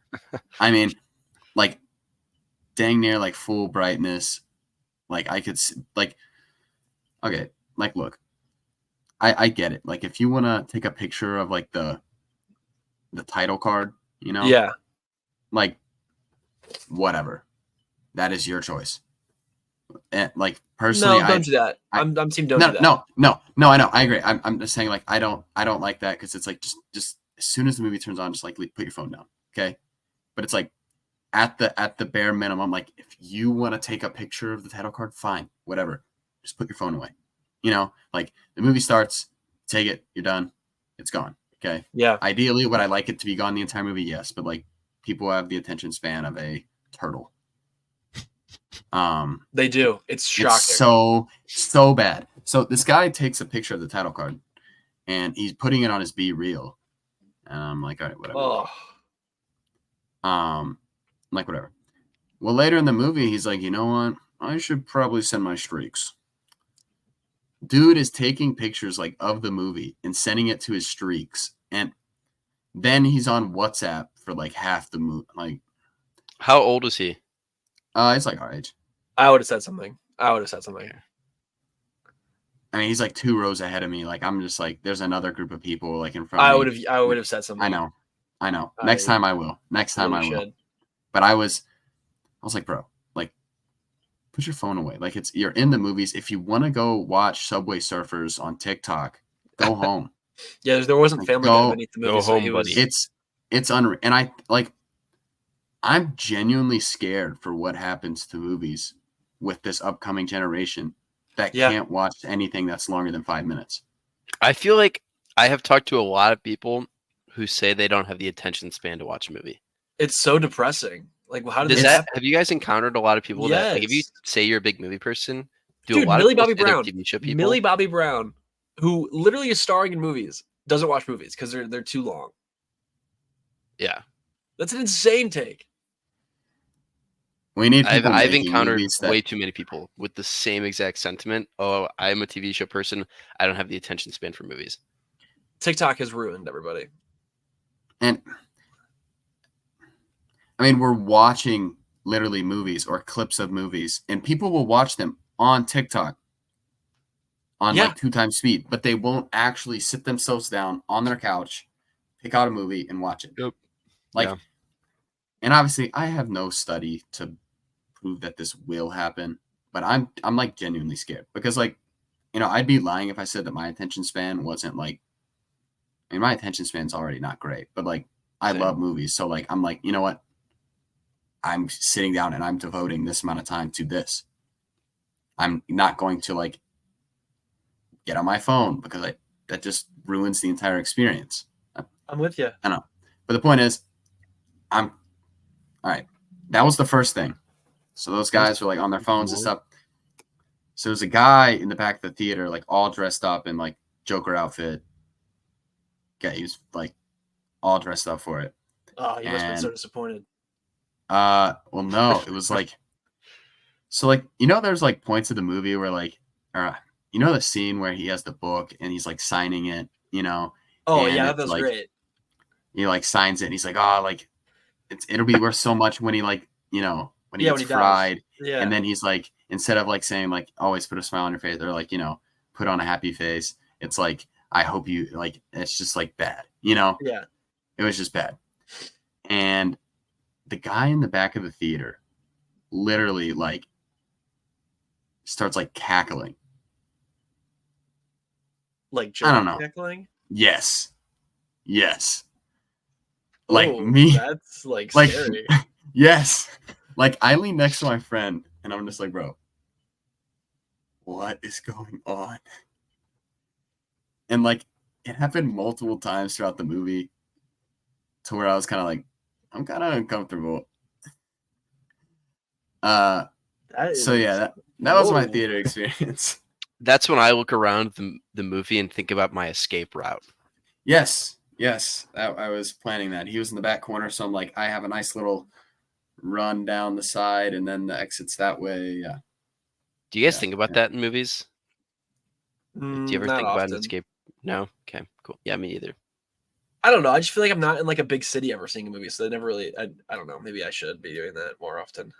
Speaker 3: I mean, like dang near like full brightness. Like I could see, like, okay, like look, I get it. Like if you want to take a picture of like the title card, you know,
Speaker 1: Yeah,
Speaker 3: like whatever, that is your choice. And like personally,
Speaker 1: no, don't do that. I'm team don't do that.
Speaker 3: No, I know, I agree. I'm just saying like I don't like that because it's like just as soon as the movie turns on, just like put your phone down, okay? But it's like at the bare minimum, like if you want to take a picture of the title card, fine, whatever, just put your phone away. You know, like the movie starts, take it, you're done, it's gone. Okay.
Speaker 1: Yeah.
Speaker 3: Ideally, would I like it to be gone the entire movie? Yes, but like people have the attention span of a turtle.
Speaker 1: They do. It's shocking.
Speaker 3: It's so bad. So this guy takes a picture of the title card and he's putting it on his Be Real. And I'm like, all right, whatever. Like whatever. Well, later in the movie, he's like, you know what? I should probably send my streaks. Dude is taking pictures like of the movie and sending it to his streaks, and then he's on WhatsApp for like half the movie. Like,
Speaker 2: how old is he?
Speaker 3: It's like our age.
Speaker 1: I would have said something. I
Speaker 3: mean, he's like 2 rows ahead of me. Like, I'm just like, there's another group of people like in front of me.
Speaker 1: I would have said something.
Speaker 3: I know. Next time I will. Next time I will. But I was like, bro, like, put your phone away. Like you're in the movies. If you want to go watch Subway Surfers on TikTok, go home.
Speaker 1: Yeah, there wasn't
Speaker 3: Like,
Speaker 1: Family Guy
Speaker 2: go-
Speaker 1: beneath the
Speaker 2: go
Speaker 1: movie, so
Speaker 2: home,
Speaker 1: he was.
Speaker 2: buddy.
Speaker 3: It's unreal. And I'm genuinely scared for what happens to movies with this upcoming generation that
Speaker 1: Yeah.
Speaker 3: can't watch anything that's longer than 5 minutes.
Speaker 2: I feel like I have talked to a lot of people who say they don't have the attention span to watch a movie.
Speaker 1: It's so depressing. Like, how did
Speaker 2: Does
Speaker 1: this
Speaker 2: that
Speaker 1: happen?
Speaker 2: have you guys encountered a lot of people that like if you
Speaker 1: Yes.
Speaker 2: say you're a big movie person, do a
Speaker 1: Dude,
Speaker 2: lot
Speaker 1: Millie
Speaker 2: of people
Speaker 1: Bobby
Speaker 2: say they're
Speaker 1: Brown.
Speaker 2: TV show people?
Speaker 1: Millie Bobby Brown, who literally is starring in movies, doesn't watch movies because they're too long.
Speaker 2: Yeah.
Speaker 1: That's an insane take.
Speaker 3: We need people
Speaker 2: I've
Speaker 3: making
Speaker 2: encountered
Speaker 3: movies that
Speaker 2: way too many people with the same exact sentiment. Oh, I'm a TV show person. I don't have the attention span for movies.
Speaker 1: TikTok has ruined everybody.
Speaker 3: and I mean, we're watching literally movies or clips of movies, and people will watch them on TikTok on
Speaker 1: Yeah.
Speaker 3: like 2 times speed, but they won't actually sit themselves down on their couch, pick out a movie, and watch it.
Speaker 2: Yep.
Speaker 3: Like,
Speaker 2: Yeah.
Speaker 3: and obviously, I have no study to prove that this will happen, but I'm like genuinely scared because, like, you know, I'd be lying if I said that my attention span wasn't like. I mean, my attention span's already not great, but like, I
Speaker 2: Same.
Speaker 3: love movies, so like, I'm like, you know what? I'm sitting down and I'm devoting this amount of time to this. I'm not going to like get on my phone because that just ruins the entire experience.
Speaker 1: I'm with you.
Speaker 3: I know. But the point is, all right. That was the first thing. So those guys were like on their phones and stuff. So there's a guy in the back of the theater, like all dressed up in like Joker outfit. Yeah, he was like all dressed up for it.
Speaker 1: Oh, you must have been so
Speaker 3: And-
Speaker 1: disappointed.
Speaker 3: Well, no, it was like, so like, you know, there's like points of the movie where like, you know, the scene where he has the book and he's like signing it, you know,
Speaker 1: Oh,
Speaker 3: and
Speaker 1: yeah,
Speaker 3: it's
Speaker 1: that was
Speaker 3: like-
Speaker 1: great.
Speaker 3: he like signs it and he's like, oh, like it'll be worth so much when he like, you know, when he
Speaker 1: Yeah,
Speaker 3: gets
Speaker 1: when he dies.
Speaker 3: fried.
Speaker 1: Yeah.
Speaker 3: And then he's like, instead of like saying like, always put a smile on your face, they're like, you know, put on a happy face. It's like, I hope you like, it's just like bad, you know?
Speaker 1: Yeah.
Speaker 3: It was just bad. And the guy in the back of the theater literally like starts like cackling.
Speaker 1: Like
Speaker 3: I don't know.
Speaker 1: cackling?
Speaker 3: Yes. Like
Speaker 1: Oh,
Speaker 3: me.
Speaker 1: That's like
Speaker 3: Like-
Speaker 1: scary.
Speaker 3: Yes. Like I lean next to my friend and I'm just like, bro, what is going on? And like it happened multiple times throughout the movie to where I was kind of like, I'm kind of uncomfortable.
Speaker 1: That
Speaker 3: So
Speaker 1: is-
Speaker 3: yeah, that was my
Speaker 1: Whoa.
Speaker 3: theater experience.
Speaker 2: That's when I look around the movie and think about my escape route.
Speaker 3: Yes. I was planning that. He was in the back corner, so I'm like, I have a nice little run down the side, and then the exits that way. Yeah.
Speaker 2: Do you guys
Speaker 3: Yeah,
Speaker 2: think about
Speaker 3: yeah.
Speaker 2: that in movies? Do you ever
Speaker 1: not
Speaker 2: think about
Speaker 1: often.
Speaker 2: an escape? No? Okay, cool. Yeah, me either.
Speaker 1: I don't know. I just feel like I'm not in like a big city ever seeing a movie, so I never really. I don't know. Maybe I should be doing that more often.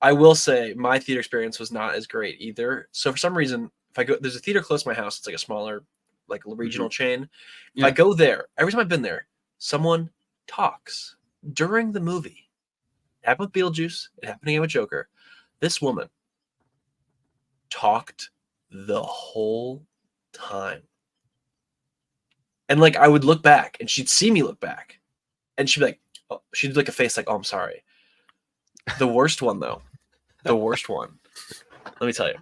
Speaker 1: I will say my theater experience was not as great either. So for some reason, if I go, there's a theater close to my house. It's like a smaller, like regional chain. If I
Speaker 3: Yeah.
Speaker 1: go there, every time I've been there, someone talks during the movie. It happened with Beetlejuice. It happened again with Joker. This woman talked the whole time. And like I would look back and she'd see me look back and she'd be like, oh, she'd do like a face like, oh, I'm sorry. The worst one though, the worst one. Let me tell you.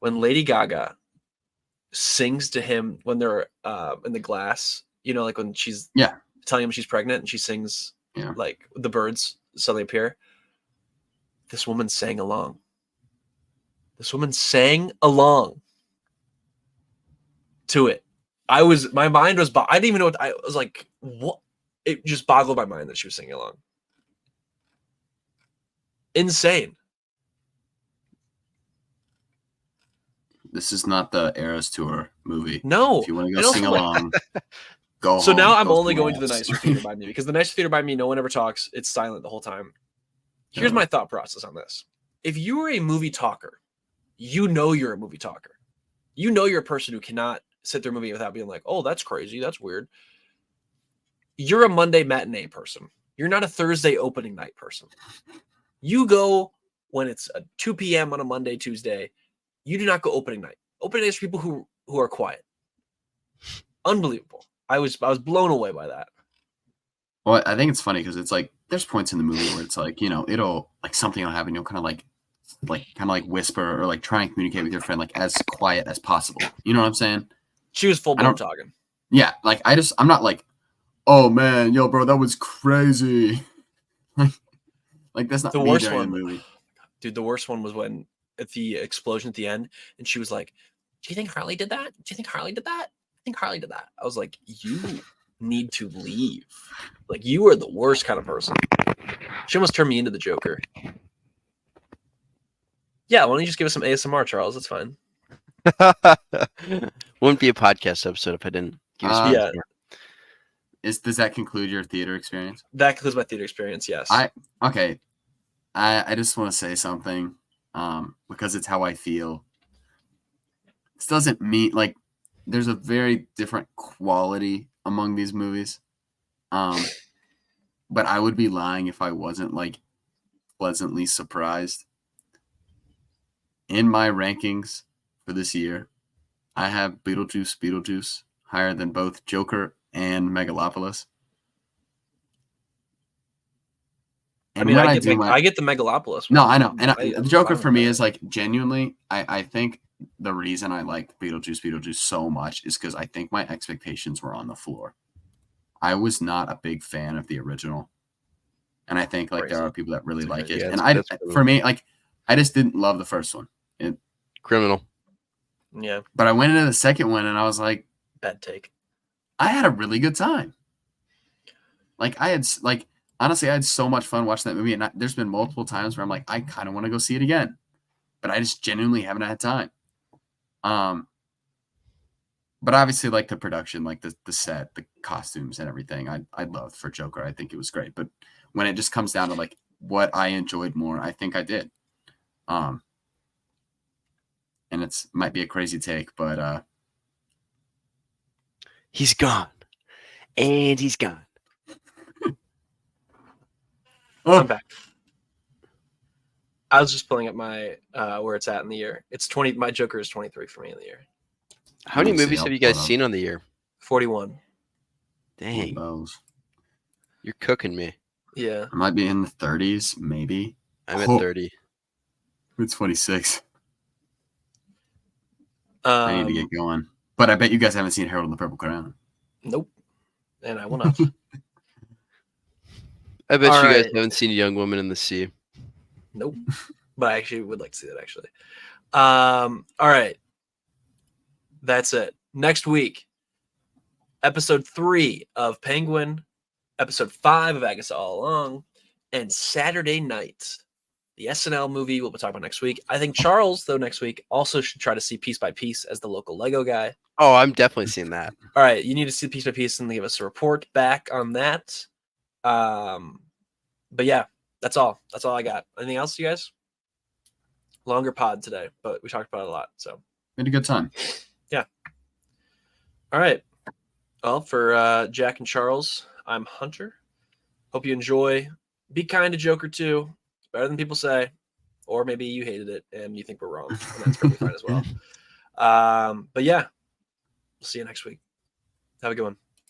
Speaker 1: When Lady Gaga sings to him when they're in the glass, you know, like when she's
Speaker 3: Yeah.
Speaker 1: telling him she's pregnant and she sings
Speaker 3: Yeah.
Speaker 1: like the birds suddenly appear. This woman sang along. This woman sang along to it. My mind was, I didn't even know what, I was like, what? It just boggled my mind that she was singing along. Insane.
Speaker 3: This is not the Eras Tour movie.
Speaker 1: No.
Speaker 3: If you want to
Speaker 1: and
Speaker 3: go
Speaker 1: also,
Speaker 3: sing
Speaker 1: like-
Speaker 3: along, go
Speaker 1: So
Speaker 3: home,
Speaker 1: now I'm
Speaker 3: go
Speaker 1: only
Speaker 3: somewhere
Speaker 1: going to the
Speaker 3: else.
Speaker 1: nicer theater by me because the nicer theater by me, no one ever talks. It's silent the whole time. Here's
Speaker 3: Yeah.
Speaker 1: my thought process on this. If you are a movie talker, you know you're a movie talker. You know you're a person who cannot sit through a movie without being like, oh, that's crazy. That's weird. You're a Monday matinee person. You're not a Thursday opening night person. You go when it's 2 p.m. on a Monday, Tuesday, you do not go opening night. Opening night is for people who are quiet. Unbelievable. I was blown away by that.
Speaker 3: Well, I think it's funny because it's like there's points in the movie where it's like, it'll like something will happen, you'll kind of whisper or like try and communicate with your friend like as quiet as possible. You know what I'm saying?
Speaker 1: She was full blown talking.
Speaker 3: Yeah, like I'm not like, oh man, yo, bro, that was crazy. like that's not
Speaker 1: The
Speaker 3: me
Speaker 1: worst
Speaker 3: during
Speaker 1: one,
Speaker 3: the movie.
Speaker 1: dude. The worst one was when at the explosion at the end, and she was like, "Do you think Harley did that? Do you think Harley did that? I think Harley did that." I was like, "You need to leave. Like, you are the worst kind of person." She almost turned me into the Joker. Yeah, why don't you just give us some ASMR, Charles? That's fine.
Speaker 2: Wouldn't be a podcast episode if I didn't give you some
Speaker 1: Yeah.
Speaker 2: ASMR.
Speaker 3: Does that conclude your theater experience?
Speaker 1: That concludes my theater experience. Yes.
Speaker 3: I just want to say something, because it's how I feel. This doesn't mean like there's a very different quality among these movies. But I would be lying if I wasn't like pleasantly surprised. In my rankings for this year, I have Beetlejuice higher than both Joker and Megalopolis.
Speaker 1: I mean, I get the Megalopolis one.
Speaker 3: No, I know. And the Joker
Speaker 1: fine
Speaker 3: for
Speaker 1: with
Speaker 3: me
Speaker 1: that.
Speaker 3: is like genuinely, I think the reason I like Beetlejuice so much is because I think my expectations were on the floor. I was not a big fan of the original. And I think like there are people that really like it.
Speaker 2: Yeah,
Speaker 3: And for me, like I just didn't love the first one.
Speaker 2: Criminal.
Speaker 1: Yeah,
Speaker 3: But I went into the second one and I was like,
Speaker 1: bad take.
Speaker 3: I had a really good time. Honestly, I had so much fun watching that movie. And there's been multiple times where I'm like, I kind of want to go see it again, but I just genuinely haven't had time. But obviously, like the production, like the set, the costumes, and everything, I loved for Joker. I think it was great. But when it just comes down to like what I enjoyed more, I think I did. And it's might be a crazy take, but
Speaker 2: He's gone. And he's gone.
Speaker 1: I'm back. I was just pulling up my where it's at in the year. It's 20. My Joker is 23 for me in the year.
Speaker 2: How many
Speaker 3: Let me see,
Speaker 2: movies
Speaker 3: I'll
Speaker 2: have you
Speaker 3: pull
Speaker 2: guys
Speaker 3: it up.
Speaker 2: seen on the year?
Speaker 1: 41.
Speaker 2: Dang,
Speaker 3: Those.
Speaker 2: you're cooking me.
Speaker 1: Yeah.
Speaker 3: I might be in the 30s, maybe.
Speaker 2: I'm at
Speaker 3: Oh.
Speaker 2: 30.
Speaker 3: It's 26. I need to
Speaker 1: Um,
Speaker 3: get going. But I bet you guys haven't seen Harold and the Purple Crown.
Speaker 1: nope. And I will not.
Speaker 2: I bet
Speaker 1: All
Speaker 2: you guys
Speaker 1: right.
Speaker 2: haven't seen Young Woman in the Sea.
Speaker 1: Nope. But I actually would like to see that actually. All right. That's it. Next week, episode 3 of Penguin, episode 5 of Agatha All Along, and Saturday Night, the SNL movie we'll be talking about next week. I think Charles, though, next week also should try to see Piece by Piece as the local Lego guy.
Speaker 2: Oh, I'm definitely seeing that.
Speaker 1: All right, you need to see Piece by Piece and give us a report back on that. But yeah, that's all. That's all I got. Anything else, you guys? Longer pod today, but we talked about it a lot. So
Speaker 3: We had a good time.
Speaker 1: all right. Well, for Jack and Charles, I'm Hunter. Hope you enjoy. Be kind to Joker too. Better than people say. Or maybe you hated it and you think we're wrong. And that's perfectly fine as well. But yeah, we'll see you next week. Have a good one.